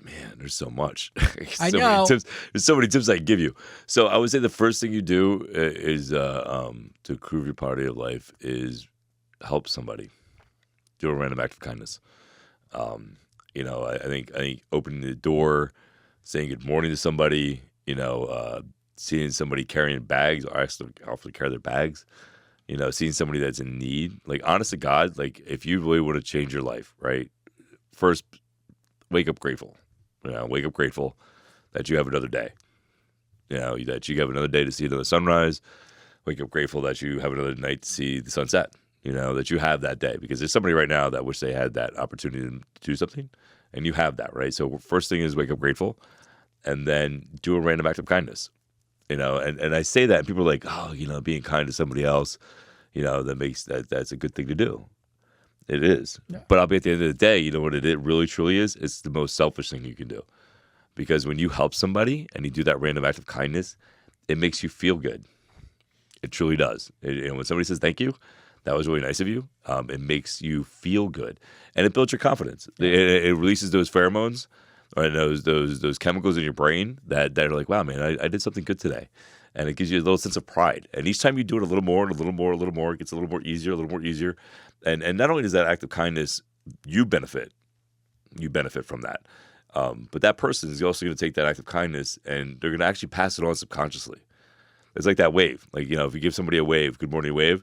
Man, there's so much. I So know. many tips. There's so many tips I can give you. So I would say the first thing you do is to improve your quality of life is help somebody. Do a random act of kindness. I think opening the door, saying good morning to somebody, seeing somebody carrying bags or actually often carry their bags, seeing somebody that's in need. Like, honest to God, like if you really want to change your life, right? First, wake up grateful. Wake up grateful that you have another day. That you have another day to see another sunrise. Wake up grateful that you have another night to see the sunset. That you have that day, because there's somebody right now that wish they had that opportunity to do something, and you have that, right? So first thing is wake up grateful, and then do a random act of kindness. And I say that, and people are like, oh, being kind to somebody else, that's a good thing to do. It is. Yeah. But I'll be at the end of the day, you know what it really truly is? It's the most selfish thing you can do. Because when you help somebody and you do that random act of kindness, it makes you feel good. It truly does. When somebody says thank you, that was really nice of you, it makes you feel good. And it builds your confidence. Yeah. It releases those pheromones or those chemicals in your brain that are like, wow, man, I did something good today. And it gives you a little sense of pride. And each time you do it a little more, it gets a little more easier. And not only does that act of kindness, you benefit from that. But that person is also going to take that act of kindness and they're going to actually pass it on subconsciously. It's like that wave. Like, if you give somebody a wave, good morning wave,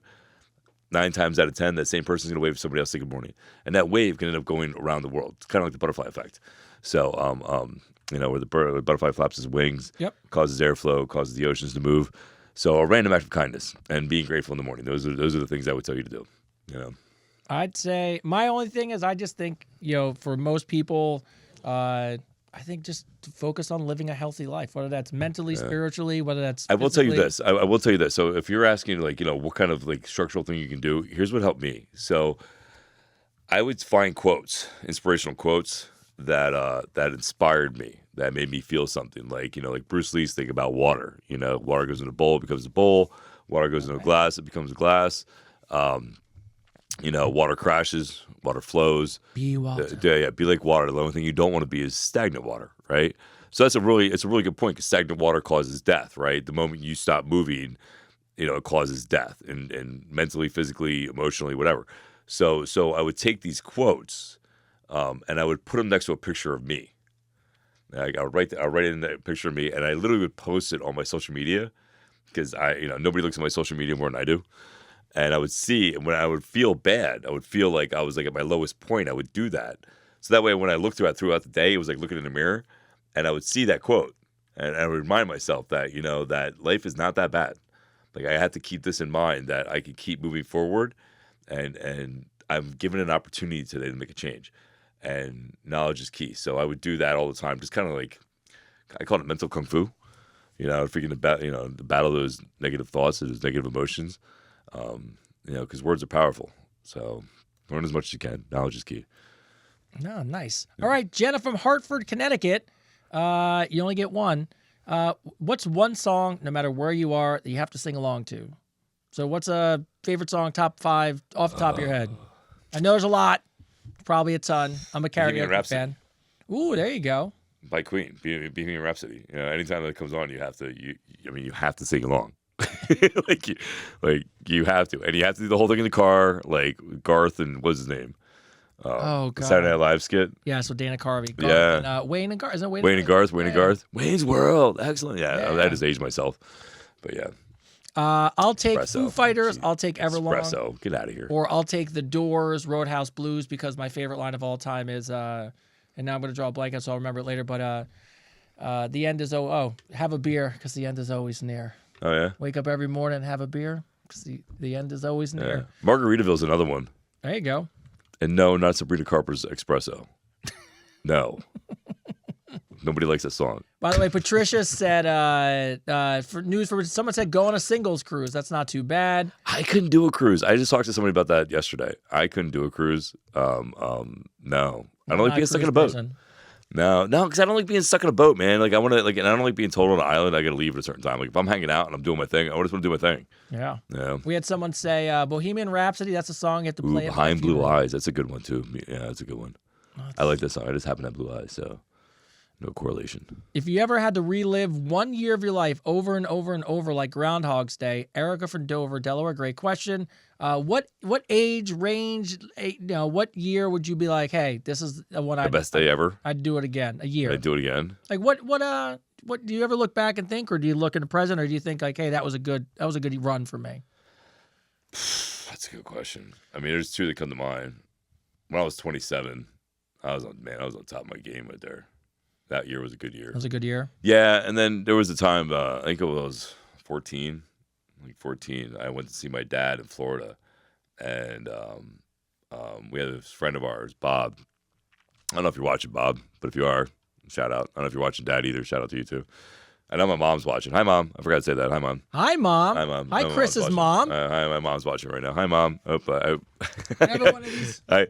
9 times out of 10, that same person's going to wave to somebody else, say good morning. And that wave can end up going around the world. It's kind of like the butterfly effect. So, where the butterfly flaps his wings, causes airflow, causes the oceans to move. So a random act of kindness and being grateful in the morning. Those are the things I would tell you to do. I'd say my only thing is I just think, for most people, I think just to focus on living a healthy life, whether that's mentally, spiritually, whether that's physically. I will tell you this. I will tell you this. So if you're asking what kind of structural thing you can do, here's what helped me. So I would find quotes, inspirational quotes that inspired me, that made me feel something. Like Bruce Lee's thing about water. Water goes in a bowl, it becomes a bowl. Water goes into a glass, it becomes a glass. Water crashes, water flows. Be water. Be like water. The only thing you don't want to be is stagnant water, right? So it's a really good point, because stagnant water causes death, right? The moment you stop moving, it causes death, and mentally, physically, emotionally, whatever. So I would take these quotes, and I would put them next to a picture of me. I would write in that picture of me, and I literally would post it on my social media, because nobody looks at my social media more than I do. And I would see, and when I would feel bad, I would feel like I was at my lowest point, I would do that. So that way, when I looked throughout the day, it was like looking in the mirror, and I would see that quote, and I would remind myself that, that life is not that bad. Like, I had to keep this in mind, that I could keep moving forward, and I'm given an opportunity today to make a change. And knowledge is key. So I would do that all the time, just kind of I call it mental kung fu, freaking to battle those negative thoughts, those negative emotions. Because words are powerful. So learn as much as you can. Knowledge is key. No, nice. Yeah. All right, Jenna from Hartford, Connecticut. You only get one. What's one song, no matter where you are, that you have to sing along to? So what's a favorite song, top 5, off the top of your head? I know there's a lot. Probably a ton. I'm a karaoke fan. Ooh, there you go. By Queen, Bohemian Rhapsody. Anytime that comes on, you have to sing along. You have to, and you have to do the whole thing in the car, like Garth and what's his name? God, Saturday Night Live skit. Yeah, so Dana Carvey. Garth and, Wayne and Garth. Isn't it Wayne and Garth? Wayne and Garth. Wayne's World. Excellent. Yeah, I just aged myself, but yeah. I'll take Foo Fighters. I'll take Everlong. Espresso. Get out of here. Or I'll take The Doors, Roadhouse Blues, because my favorite line of all time is, and now I'm going to draw a blank, so I'll remember it later. But the end is have a beer, because the end is always near. Oh, yeah? Wake up every morning and have a beer, because the end is always near. Yeah. Margaritaville's another one. There you go. And no, not Sabrina Carpenter's Espresso. No. Nobody likes that song. By the way, Patricia said, someone said go on a singles cruise. That's not too bad. I couldn't do a cruise. I just talked to somebody about that yesterday. I couldn't do a cruise. No. I don't like being stuck in a boat. Person. No, because I don't like being stuck in a boat, man. Like, I want to, and I don't like being told on an island I got to leave at a certain time. Like, if I'm hanging out and I'm doing my thing, I just want to do my thing. Yeah. We had someone say Bohemian Rhapsody. That's a song you have to play. Behind Blue Eyes. That's a good one too. Yeah, that's a good one. I like that song. I just happen to have blue eyes, so. No correlation. If you ever had to relive 1 year of your life over and over and over like Groundhog's Day, Erica from Dover, Delaware, great question. What age range, what year would you be like, hey, this is the one The best day ever. I'd do it again, a year. I'd do it again. Like what do you ever look back and think, or do you look in the present, or do you think like, hey, that was a good run for me? That's a good question. I mean, there's two that come to mind. When I was 27, I was on top of my game right there. That year was a good year. That was a good year. Yeah, and then there was a time, I think it was 14. Like 14, I went to see my dad in Florida, and we had this friend of ours, Bob. I don't know if you're watching, Bob, but if you are, shout out. I don't know if you're watching Dad either. Shout out to you too. I know my mom's watching. Hi, Mom. I forgot to say that. Hi, Mom. Hi, Mom. Hi, Mom. Hi, Chris's mom. Hi, my mom's watching right now. Hi, Mom. Have one of these. Hi,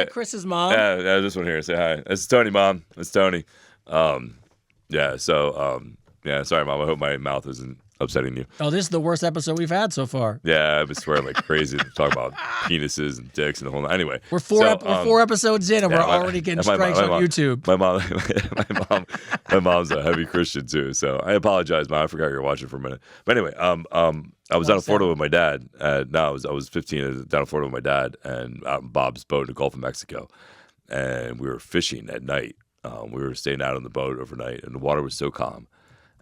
Chris's mom. Yeah, this one here. Say hi. It's Tony, Mom. It's Tony. Yeah. So, yeah. Sorry, Mom. I hope my mouth isn't upsetting you. Oh, this is the worst episode we've had so far. Yeah, I've been swearing like crazy to talk about penises and dicks and the whole. Anyway, we're four episodes in, and we're already getting strikes on YouTube. My mom's a heavy Christian too, so I apologize, Mom. I forgot you were watching for a minute. But anyway, I was down in Florida with my dad. I was 15. I was down in Florida with my dad and out in Bob's boat in the Gulf of Mexico, and we were fishing at night. We were staying out on the boat overnight, and the water was so calm.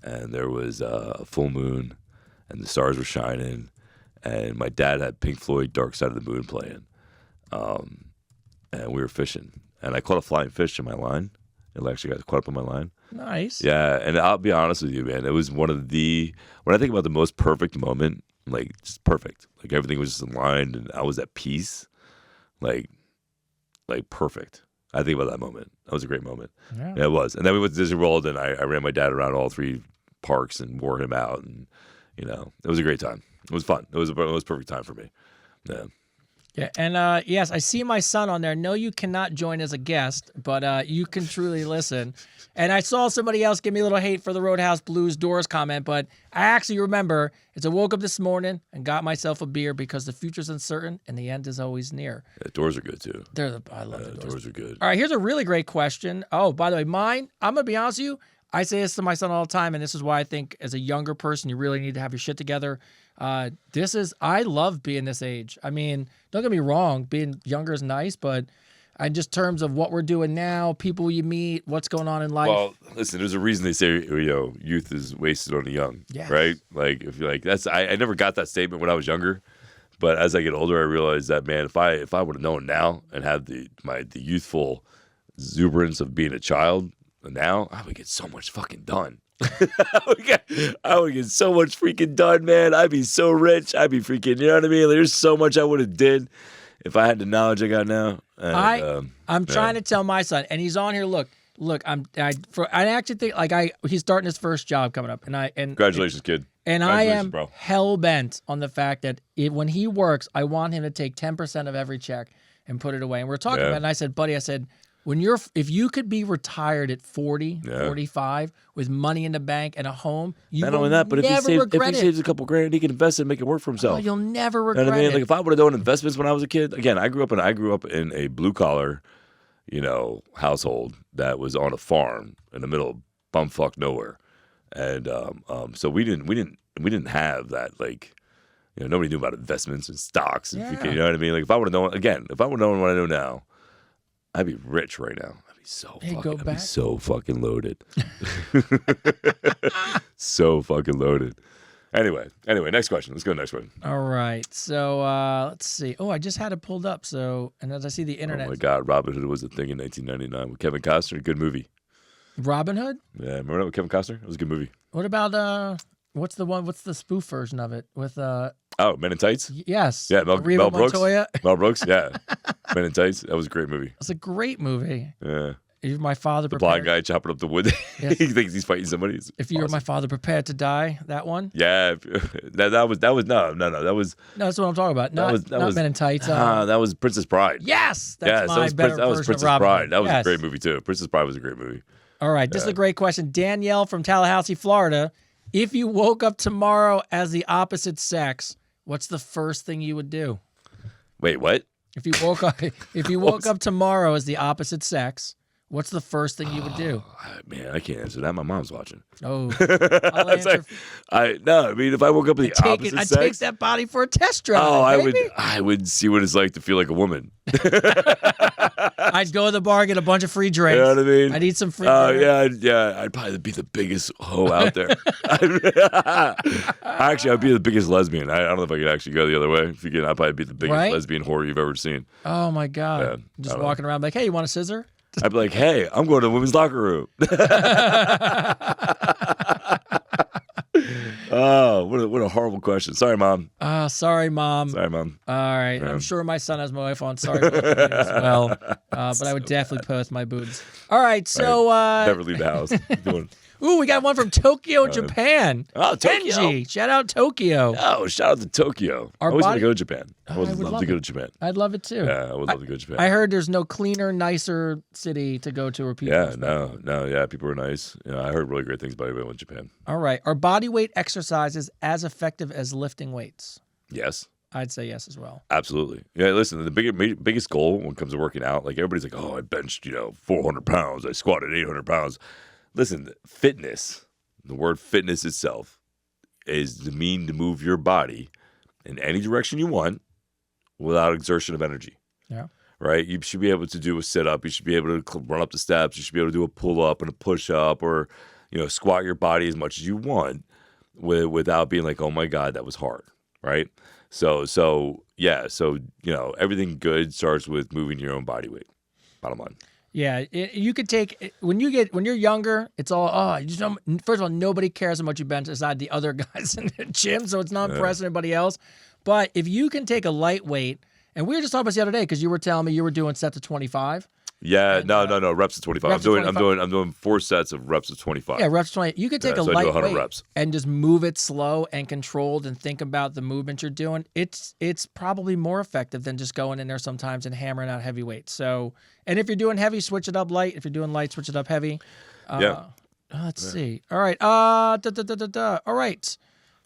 And there was a full moon, and the stars were shining, and my dad had Pink Floyd Dark Side of the Moon playing, and we were fishing, and I caught a flying fish in my line. It actually got caught up in my line. Nice. Yeah, and I'll be honest with you, man, it was one of the, when I think about the most perfect moment, like just perfect, like everything was just aligned, and I was at peace, like perfect. I think about that moment. That was a great moment. Yeah, it was. And then we went to Disney World, and I ran my dad around all 3 parks and wore him out, and it was a great time. It was fun. It was a perfect time for me. Yeah. Yeah, and yes, I see my son on there. No, you cannot join as a guest, but you can truly listen. And I saw somebody else give me a little hate for the Roadhouse Blues Doors comment, but I actually remember I woke up this morning and got myself a beer because the future's uncertain and the end is always near. Yeah, Doors are good too. I love the Doors. Doors are good. All right, here's a really great question. Oh, by the way, mine, I'm going to be honest with you, I say this to my son all the time, and this is why I think as a younger person, you really need to have your shit together. I love being this age. I mean, don't get me wrong, being younger is nice, but in just terms of what we're doing now, people you meet, what's going on in life. Well, listen, there's a reason they say, youth is wasted on the young, right? Like, if you're like, I never got that statement when I was younger, but as I get older, I realize that, man, if I would have known now and had the youthful exuberance of being a child now, I would get so much fucking done. I would get so much freaking done, man. I'd be so rich. I'd be freaking, you know what I mean? There's so much I would have did if I had the knowledge I got now. And, I'm trying to tell my son, and he's on here. Look, I actually think he's starting his first job coming up, and congratulations, kid. And I am hell bent on the fact that when he works, I want him to take 10% of every check and put it away. And we're talking about it, and I said, buddy, if you could be retired at 40, 45 with money in the bank and a home, you will never regret it. If he saves a couple grand, he can invest it and make it work for himself. Oh, you'll never regret you know what I mean? it. Like if I would have done investments when I was a kid, again, I grew up in a blue collar, household that was on a farm in the middle of bumfuck nowhere, and so we didn't have that, like, nobody knew about investments and stocks and you know what I mean? Like if I would have known what I know now, I'd be rich right now. I'd be so fucking loaded. So fucking loaded. Anyway, next question. Let's go to the next one. All right. So let's see. Oh, I just had it pulled up. And as I see the internet. Oh my God, Robin Hood was a thing in 1999 with Kevin Costner. Good movie. Robin Hood? Yeah, remember that with Kevin Costner? It was a good movie. What about what's the spoof version of it with Men in Tights? Yes. Yeah, Mel Brooks. Montoya. Mel Brooks, yeah. Men in Tights. That was a great movie. It's a great movie. Yeah. If my father the blind guy chopping up the wood. Yes. He thinks he's fighting somebody. If you were my father prepared to die, that one? Yeah. That was no. That was No, that's what I'm talking about. Not Men in Tights. That was Princess Bride. Yes. That's my better that was version Princess of Robin Bride. Hood. That was a great movie too. Princess Bride was a great movie. All right. This is a great question. Danielle from Tallahassee, Florida. If you woke up tomorrow as the opposite sex, what's the first thing you would do? Wait, what? If you woke up tomorrow as the opposite sex, what's the first thing you would do? Man, I can't answer that. My mom's watching. Oh, I'll It's answer. like, I mean, if I woke up with the opposite I'd sex, take that body for a test drive. I would see what it's like to feel like a woman. I'd go to the bar, get a bunch of free drinks. You know what I mean? I'd eat some free drinks. I'd probably be the biggest hoe out there. Actually, I'd be the biggest lesbian. I don't know if I could actually go the other way. If you can, I'd probably be the biggest lesbian whore you've ever seen. Oh my God. Yeah, just walking around like, hey, you want a scissor? I'd be like, hey, I'm going to the women's locker room. Oh, what a horrible question. Sorry, Mom. Sorry, Mom. Sorry, Mom. All right. Yeah. I'm sure my son has my iPhone. Sorry about that as well. But I would definitely post my boobs. All right. So, never leave the house. ooh, we got one from Tokyo, Japan. Oh, Tokyo. Kenji. Shout out Tokyo. Oh, shout out to Tokyo. I always want to go to Japan. I would love to go to Japan. I'd love it too. Yeah, I would love to go to Japan. I heard there's no cleaner, nicer city to go to or people. Yeah, people are nice. I heard really great things about everyone in Japan. All right. Are body weight exercises as effective as lifting weights? Yes. I'd say yes as well. Absolutely. Yeah, listen, the biggest goal when it comes to working out, like everybody's like, oh, I benched, 400 pounds. I squatted 800 pounds. Listen, fitness, the word fitness itself is the mean to move your body in any direction you want without exertion of energy. Yeah. Right? You should be able to do a sit-up. You should be able to run up the steps. You should be able to do a pull-up and a push-up or, squat your body as much as you want without being like, oh, my God, that was hard. Right? So everything good starts with moving your own body weight. Bottom line. Yeah, you could take when you're younger. It's all first of all, nobody cares how much you bench aside the other guys in the gym, so it's not impressing anybody else. But if you can take a lightweight, and we were just talking about this the other day because you were telling me you were doing sets of 25. Yeah, no, reps of 25. I'm doing 4 sets of reps of 25. Yeah, reps of 20. You could take a so lightweight reps. and just move it slow and controlled and think about the movement you're doing. It's probably more effective than just going in there sometimes and hammering out heavy weights. So, and if you're doing heavy, switch it up light. If you're doing light, switch it up heavy. Let's see. All right. All right.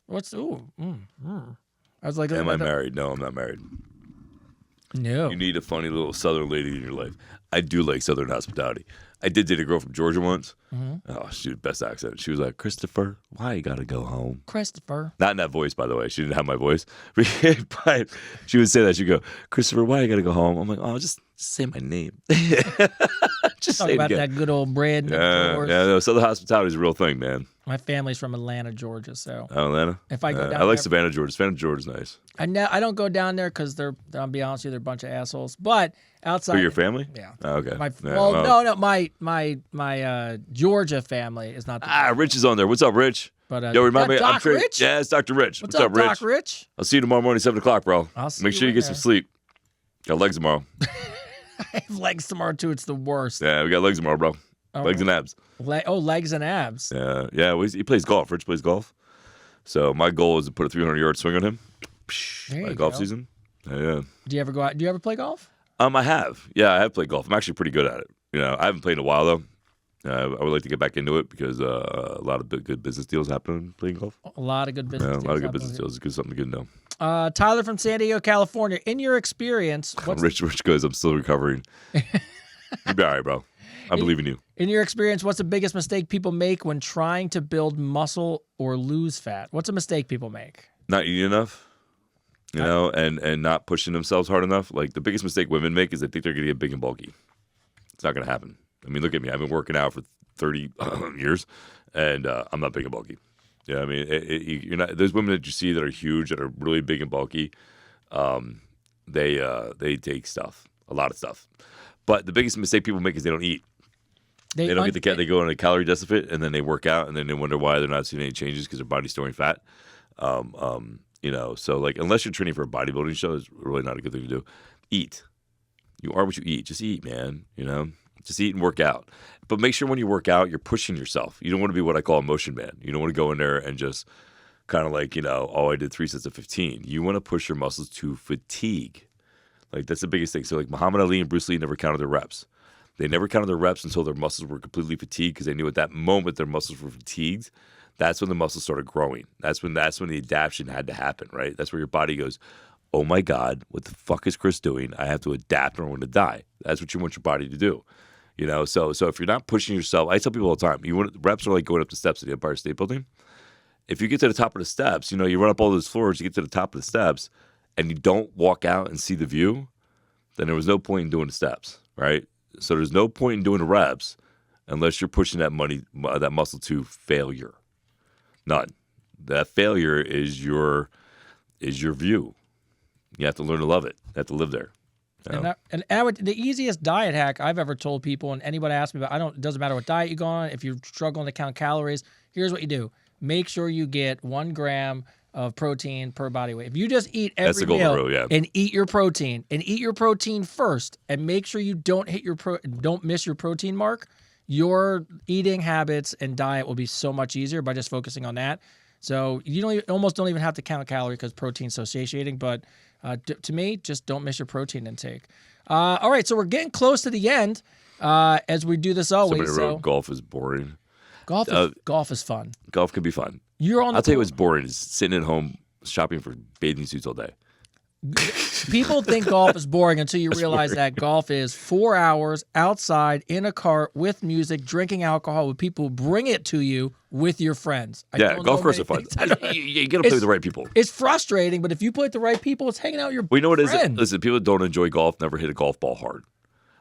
What's I was like, am I married? No, I'm not married. No. You need a funny little Southern lady in your life. I do like Southern hospitality. I did date a girl from Georgia once. Mm-hmm. Oh, she had the best accent. She was like, Christopher, why you gotta go home? Christopher. Not in that voice, by the way. She didn't have my voice. But she would say that. She'd go, Christopher, why you gotta go home? I'm like, oh, just say my name. Just talk say about it again. that good old bread. No, Southern hospitality is a real thing, man. My family's from Atlanta, Georgia, so. Oh, Atlanta? If I go down I like Savannah, Georgia. Savannah, Georgia's nice. I don't go down there because I'll be honest with you, they're a bunch of assholes. But outside. For your family? Yeah. Oh, okay. My Georgia family is not. Rich is on there. What's up, Rich? But yo, remind me. Doc Rich? Yeah, it's Dr. Rich. What's up, Rich? Doc Rich? I'll see you tomorrow morning, 7 o'clock, bro. Make sure you get some sleep. Got legs tomorrow. I have legs tomorrow too. It's the worst. Yeah, we got legs tomorrow, bro. Legs and abs. Legs and abs. Yeah. He plays golf. Rich plays golf. So my goal is to put a 300-yard swing on him. By golf season. Yeah. Do you ever go out? Do you ever play golf? I have. Yeah, I have played golf. I'm actually pretty good at it. I haven't played in a while though. I would like to get back into it because a lot of good business deals happen playing golf. A lot of good business deals. A lot of good business deals. It's something good to know. Tyler from San Diego, California. In your experience, Rich goes, I'm still recovering. You'll be all right, bro. I believe in you. In your experience, what's the biggest mistake people make when trying to build muscle or lose fat? What's a mistake people make? Not eating enough, and not pushing themselves hard enough. Like the biggest mistake women make is they think they're going to get big and bulky. It's not going to happen. I mean, look at me. I've been working out for 30 years, and I'm not big and bulky. Yeah, I mean, you're not. There's women that you see that are huge, that are really big and bulky. They take stuff, a lot of stuff. But the biggest mistake people make is they don't eat. They don't get they go on a calorie deficit, and then they work out, and then they wonder why they're not seeing any changes because their body's storing fat. So like unless you're training for a bodybuilding show, it's really not a good thing to do. Eat. You are what you eat. Just eat, man. Just eat and work out. But make sure when you work out, you're pushing yourself. You don't want to be what I call a motion man. You don't want to go in there and just kind of like, I did 3 sets of 15. You want to push your muscles to fatigue. Like that's the biggest thing. So like Muhammad Ali and Bruce Lee never counted their reps. They never counted their reps until their muscles were completely fatigued because they knew at that moment their muscles were fatigued. That's when the muscles started growing. That's when the adaptation had to happen, right? That's where your body goes, oh my God, what the fuck is Chris doing? I have to adapt or I'm going to die. That's what you want your body to do. You know, so if you're not pushing yourself, I tell people all the time, reps are like going up the steps of the Empire State Building. If you get to the top of the steps, you know, you run up all those floors, you get to the top of the steps, and you don't walk out and see the view, then there was no point in doing the steps, right? So there's no point in doing the reps unless you're pushing that muscle to failure. None. That failure is your view. You have to learn to love it. You have to live there. You know? The easiest diet hack I've ever told people, and anybody asks me about, it doesn't matter what diet you go on. If you're struggling to count calories, here's what you do: make sure you get 1 gram of protein per body weight. If you just eat every meal and eat your protein first, and make sure you don't miss your protein mark, your eating habits and diet will be so much easier by just focusing on that. So you almost don't even have to count calories because protein's so satiating. But to me, just don't miss your protein intake. All right, so we're getting close to the end as we do this always. Somebody wrote golf is boring. Golf is fun. Golf can be fun. I'll tell you what's boring is sitting at home shopping for bathing suits all day. People think golf is boring until you realize that golf is 4 hours outside in a cart with music, drinking alcohol with people who bring it to you with your friends. Golf courses are fun. You got to play with the right people. It's frustrating, but if you play with the right people, it's hanging out with your you know what friends. It is? Listen, people that don't enjoy golf never hit a golf ball hard.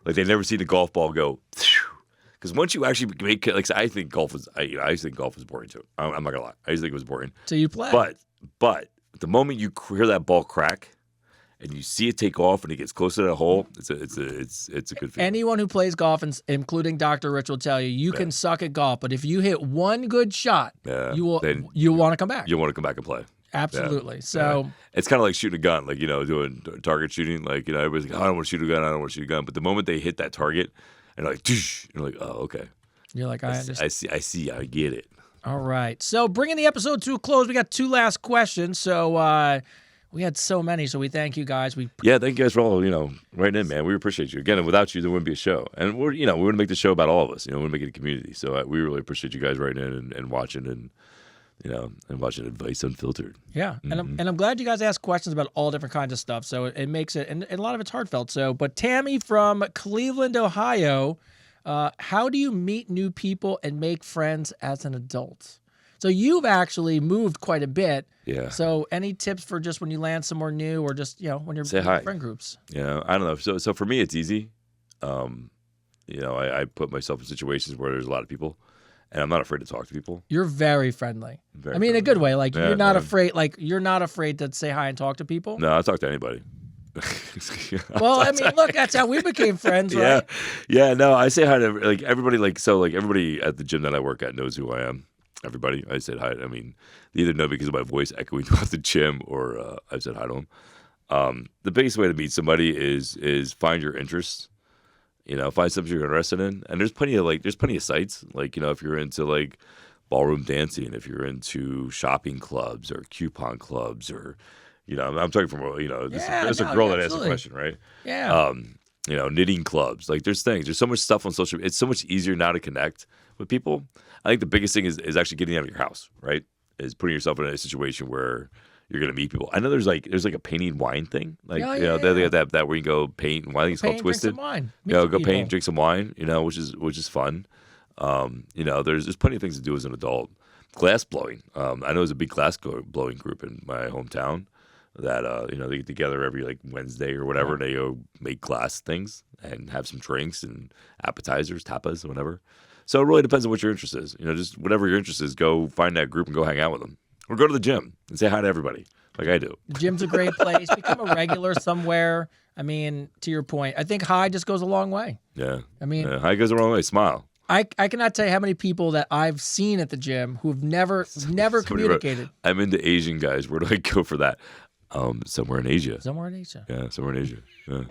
Like they never see the golf ball go. Because once you actually make it, like I think golf is boring too. I'm not gonna lie. I used to think it was boring. So you play, but the moment you hear that ball crack, and you see it take off, and it gets closer to the hole, it's a good feeling. Anyone who plays golf, including Dr. Rich, will tell you can suck at golf, but if you hit one good shot, you'll want to come back. You'll want to come back and play. Absolutely. Yeah. So it's kind of like shooting a gun, like doing target shooting. Like everybody's like, I don't want to shoot a gun. I don't want to shoot a gun. But the moment they hit that target, and like, you're like, oh, okay. You're like, I understand. I see. I get it. All right. So bringing the episode to a close, we got 2 last questions. So. We had so many, so we thank you guys. Thank you guys for all writing in, man. We appreciate you. Again, without you, there wouldn't be a show, and we want to make the show about all of us. We want to make it a community. So we really appreciate you guys writing in and watching, and watching Advice Unfiltered. Yeah, and I'm glad you guys asked questions about all different kinds of stuff. So it makes it, and a lot of it's heartfelt. So, but Tammy from Cleveland, Ohio, how do you meet new people and make friends as an adult? So you've actually moved quite a bit. Yeah. So any tips for just when you land somewhere new, or just when you're say hi. Friend groups? I don't know. So for me, it's easy. I put myself in situations where there's a lot of people, and I'm not afraid to talk to people. You're very friendly. In a good way. Like you're not afraid. Like you're not afraid to say hi and talk to people. No, I talk to anybody. Well, look, that's how we became friends, right? Yeah. No, I say hi to everybody. Everybody at the gym that I work at knows who I am. Everybody, I said hi. They either know because of my voice echoing throughout the gym, or I've said hi to them. The biggest way to meet somebody is find your interests. Find something you're interested in, and there's plenty of sites. If you're into ballroom dancing, if you're into shopping clubs or coupon clubs, or I'm talking from there's a girl that asked a question, right? Yeah. Knitting clubs. There's things. There's so much stuff on social media. It's so much easier now to connect with people. I think the biggest thing is actually getting out of your house, right? Is putting yourself in a situation where you're going to meet people. I know there's a painting wine thing. They got that where you go paint and wine. I think it's called Twisted. Drink some wine. Go paint, drink some wine, which is fun. There's plenty of things to do as an adult. Glass blowing. I know there's a big glass blowing group in my hometown that they get together every Wednesday or whatever. And they go make glass things and have some drinks and appetizers, tapas, whatever. So it really depends on what your interest is. Just whatever your interest is, go find that group and go hang out with them, or go to the gym and say hi to everybody, like I do. The gym's a great place. Become a regular somewhere. To your point, I think hi just goes a long way. Yeah. Hi goes a long way. Smile. I cannot tell you how many people that I've seen at the gym who've never communicated. I'm into Asian guys. Where do I go for that? Somewhere in Asia. Somewhere in Asia. Yeah, somewhere in Asia. Yeah.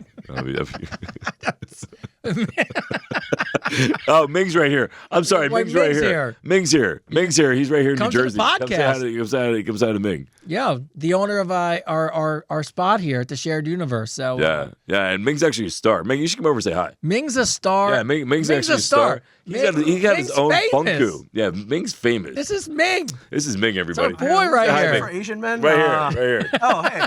Oh, Ming's right here. I'm sorry, Ming's right here. Ming's here. He's right here in New Jersey. To the podcast. Comes out of Ming. Yeah, the owner of our spot here at the Shared Universe. So yeah, and Ming's actually a star. Ming, you should come over and say hi. Ming's a star. Yeah, Ming's actually a star. He got his own funku. Yeah, Ming's famous. This is Ming. This is Ming, everybody. It's our boy right here. For Asian men? Right here. Oh, hey.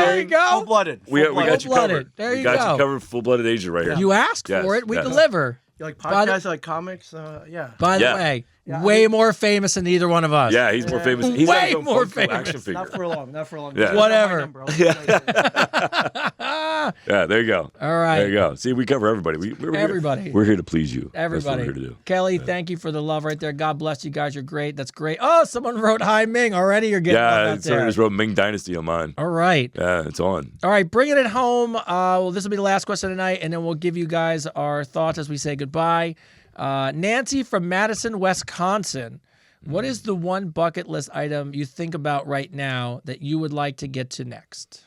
There you go. Full-blooded. We got you covered. There you got go. you covered. Full-blooded Asian right here. You asked for it. We deliver. You like By the- podcasts, you like comics? Yeah. By the Yeah. way, Yeah, I way mean- more famous than either one of us. Yeah, he's more famous. He's Way got his own more Funko action famous. figure. Not for long. Not for long. Yeah. Just got my Whatever. number. I'll let you guys know. Yeah, there you go. All right. There you go. See, we cover everybody. We're Everybody. Here, we're here to please you. Everybody. That's what we're here to do. Kelly, thank you for the love right there. God bless you guys. You're great. That's great. Oh, someone wrote Hi Ming already. You're getting Yeah, love out someone there. just wrote Ming Dynasty on mine. All right. Yeah, it's on. All right, bringing it home. Well, this will be the last question tonight, and then we'll give you guys our thoughts as we say goodbye. Nancy from Madison, Wisconsin. What is the one bucket list item you think about right now that you would like to get to next?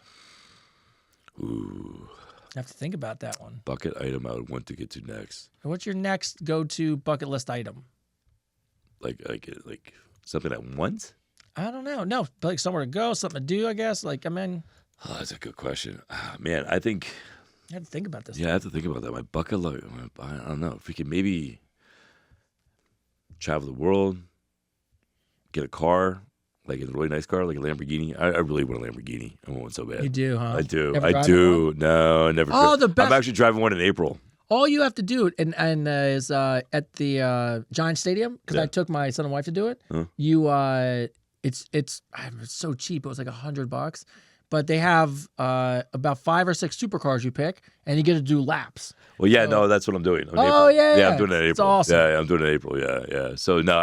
Ooh, I have to think about that one. bucket item I would want to get to next. What's your next go-to bucket list item? Like something I want? I don't know. No, like somewhere to go, something to do, I guess. Like, I mean, Oh, that's a good question. Man, I think, I had to think about this. yeah, I have to think about that. My bucket list, I don't know. If we could maybe travel the world, get a car, like a really nice car, like a Lamborghini. I really want a Lamborghini. I want one so bad. You do, huh? I do. Ever I drive do. No, I never. Oh, drove. the best- I'm actually driving one in April. All you have to do is at the Giant Stadium, because I Yeah. took my son and wife to do it. Huh. You it's so cheap. It was like $100, but they have about 5 or 6 supercars you pick, and you get to do laps. Well, yeah, no, that's what I'm doing. in Oh, April. yeah, yeah, I'm doing it in April. it's awesome. Yeah, I'm doing it in April. Yeah. So no,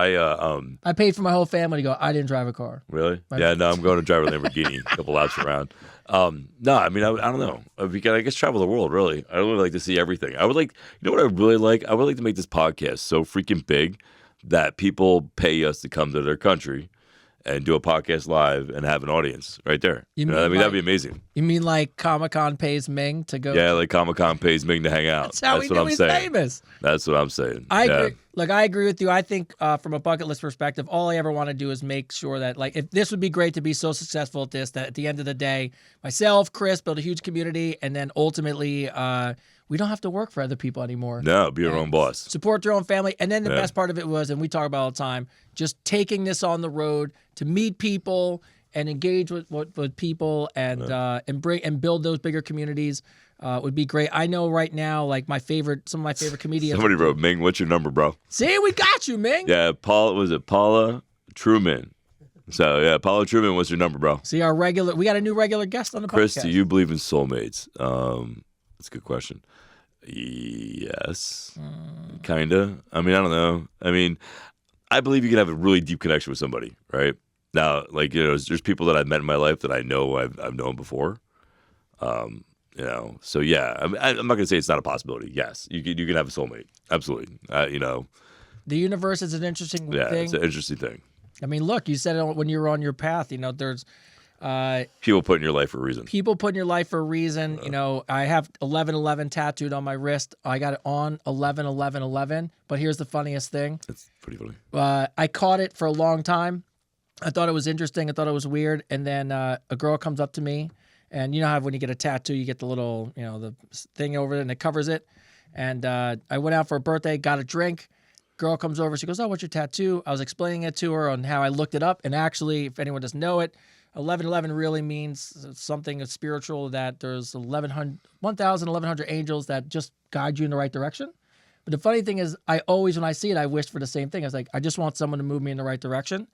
I paid for my whole family to go. I didn't drive a car. really, yeah, no, I'm going to drive a Lamborghini, a couple laps around. No, I mean, I don't know. We can, I guess, travel the world. Really, I really like to see everything. I would like, you know, what I really like. I would like to make this podcast so freaking big that people pay us to come to their country and do a podcast live and have an audience right there. You know, mean I mean, that'd like- be amazing. You mean like Comic-Con pays Ming to go? Yeah, like Comic-Con pays Ming to hang out. That's how we what knew I'm he's saying. famous. That's what I'm saying. I Yeah. agree. Like, I agree with you. I think from a bucket list perspective, all I ever want to do is make sure that, like, if this would be great to be so successful at this, that at the end of the day, myself, Chris, build a huge community, and then ultimately we don't have to work for other people anymore. No, be your own boss. Support your own family. And then the Yeah. best part of it was, and we talk about it all the time, just taking this on the road to meet people and engage with people and bring and build those bigger communities would be great. I know right now, like some of my favorite comedians. Somebody wrote, Ming, what's your number, bro? See, we got you, Ming. Yeah, Paula Truman. So, yeah, Paula Truman, what's your number, bro? See, we got a new regular guest on the Chris, podcast. do you believe in soulmates? That's a good question. Yes. Kind of. I mean, I don't know. I mean, I believe you can have a really deep connection with somebody, right? Now, like, you know, there's people that I've met in my life that I know I've known before. You know, so yeah, I'm not going to say it's not a possibility. Yes, you can have a soulmate. Absolutely. You know, The universe is an interesting yeah, thing. it's an interesting thing. I mean, look, you said it when you were on your path. You know, there's People put in your life for a reason. people put in your life for a reason. You know, I have 11/11 tattooed on my wrist. I got it on 11/11/11. But here's the funniest thing. That's pretty funny. I caught it for a long time. I thought it was interesting. I thought it was weird. And then a girl comes up to me, and you know how when you get a tattoo, you get the little, you know, the thing over it and it covers it. And I went out for a birthday, got a drink. Girl comes over. She goes, "Oh, what's your tattoo?" I was explaining it to her on how I looked it up. And actually, if anyone doesn't know it, 11/11 really means something spiritual, that there's 1,100 angels that just guide you in the right direction. But the funny thing is, I always, when I see it, I wish for the same thing. I was like, I just want someone to move me in the right direction.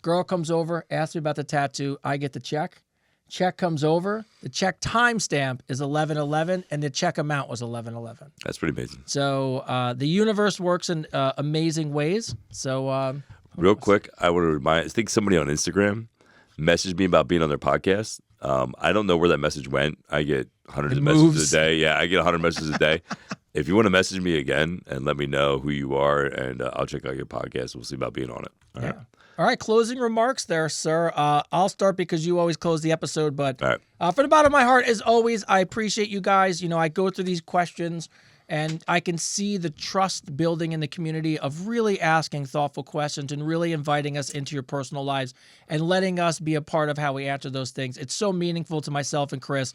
Girl comes over, asks me about the tattoo. I get the check. Check comes over. The check timestamp is 11/11, and the check amount was 11/11. That's pretty amazing. So the universe works in amazing ways. So Real quick, I want to I think somebody on Instagram messaged me about being on their podcast. I don't know where that message went. I get hundreds It of messages moves. a day. Yeah, I get 100 messages a day. If you want to message me again and let me know who you are, and I'll check out your podcast. We'll see about being on it. All right. All right, closing remarks there, sir. I'll start because you always close the episode. But All right. from the bottom of my heart, as always, I appreciate you guys. You know, I go through these questions, and I can see the trust building in the community of really asking thoughtful questions and really inviting us into your personal lives and letting us be a part of how we answer those things. It's so meaningful to myself and Chris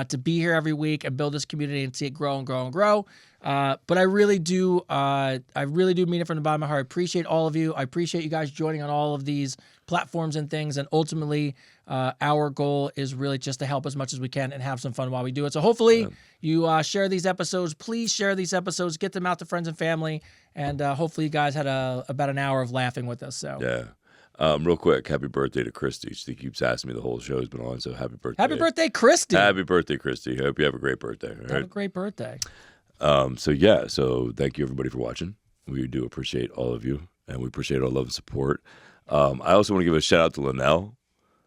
to be here every week and build this community and see it grow and grow and grow. But I really do mean it from the bottom of my heart. I appreciate all of you. I appreciate you guys joining on all of these platforms and things. And ultimately, our goal is really just to help as much as we can and have some fun while we do it. So hopefully you share these episodes. Please share these episodes. Get them out to friends and family. And hopefully you guys had about an hour of laughing with us. So Yeah. Real quick, happy birthday to Christy. She keeps asking me the whole show's been on, so happy birthday. Happy birthday, Christy. Happy birthday, Christy. I hope you have a great birthday. All Have right? a great birthday. So thank you everybody for watching. We do appreciate all of you, and we appreciate all love and support. I also want to give a shout out to Linnell,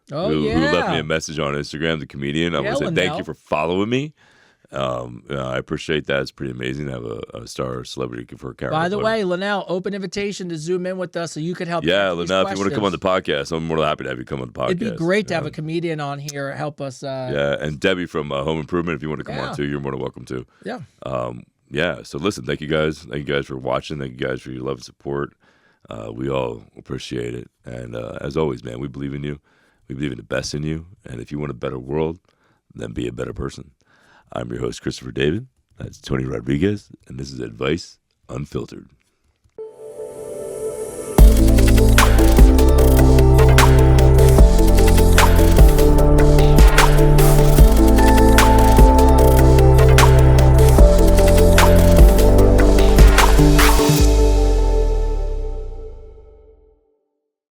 who left me a message on Instagram, the comedian. I want to say thank you for following me. I appreciate that. It's pretty amazing to have a star celebrity for a character. By the way, Linnell, open invitation to Zoom in with us so you could help. Yeah, Linnell, if you want to come on the podcast, I'm more than happy to have you come on the podcast. It'd be great to have a comedian on here help us. Yeah, and Debbie from Home Improvement, if you want to come on too, you're more than welcome to. Yeah. Yeah, so listen, thank you guys. Thank you guys for watching. Thank you guys for your love and support. We all appreciate it. And as always, man, we believe in you. We believe in the best in you. And if you want a better world, then be a better person. I'm your host, Christopher David. That's Tony Rodriguez. And this is Advice Unfiltered.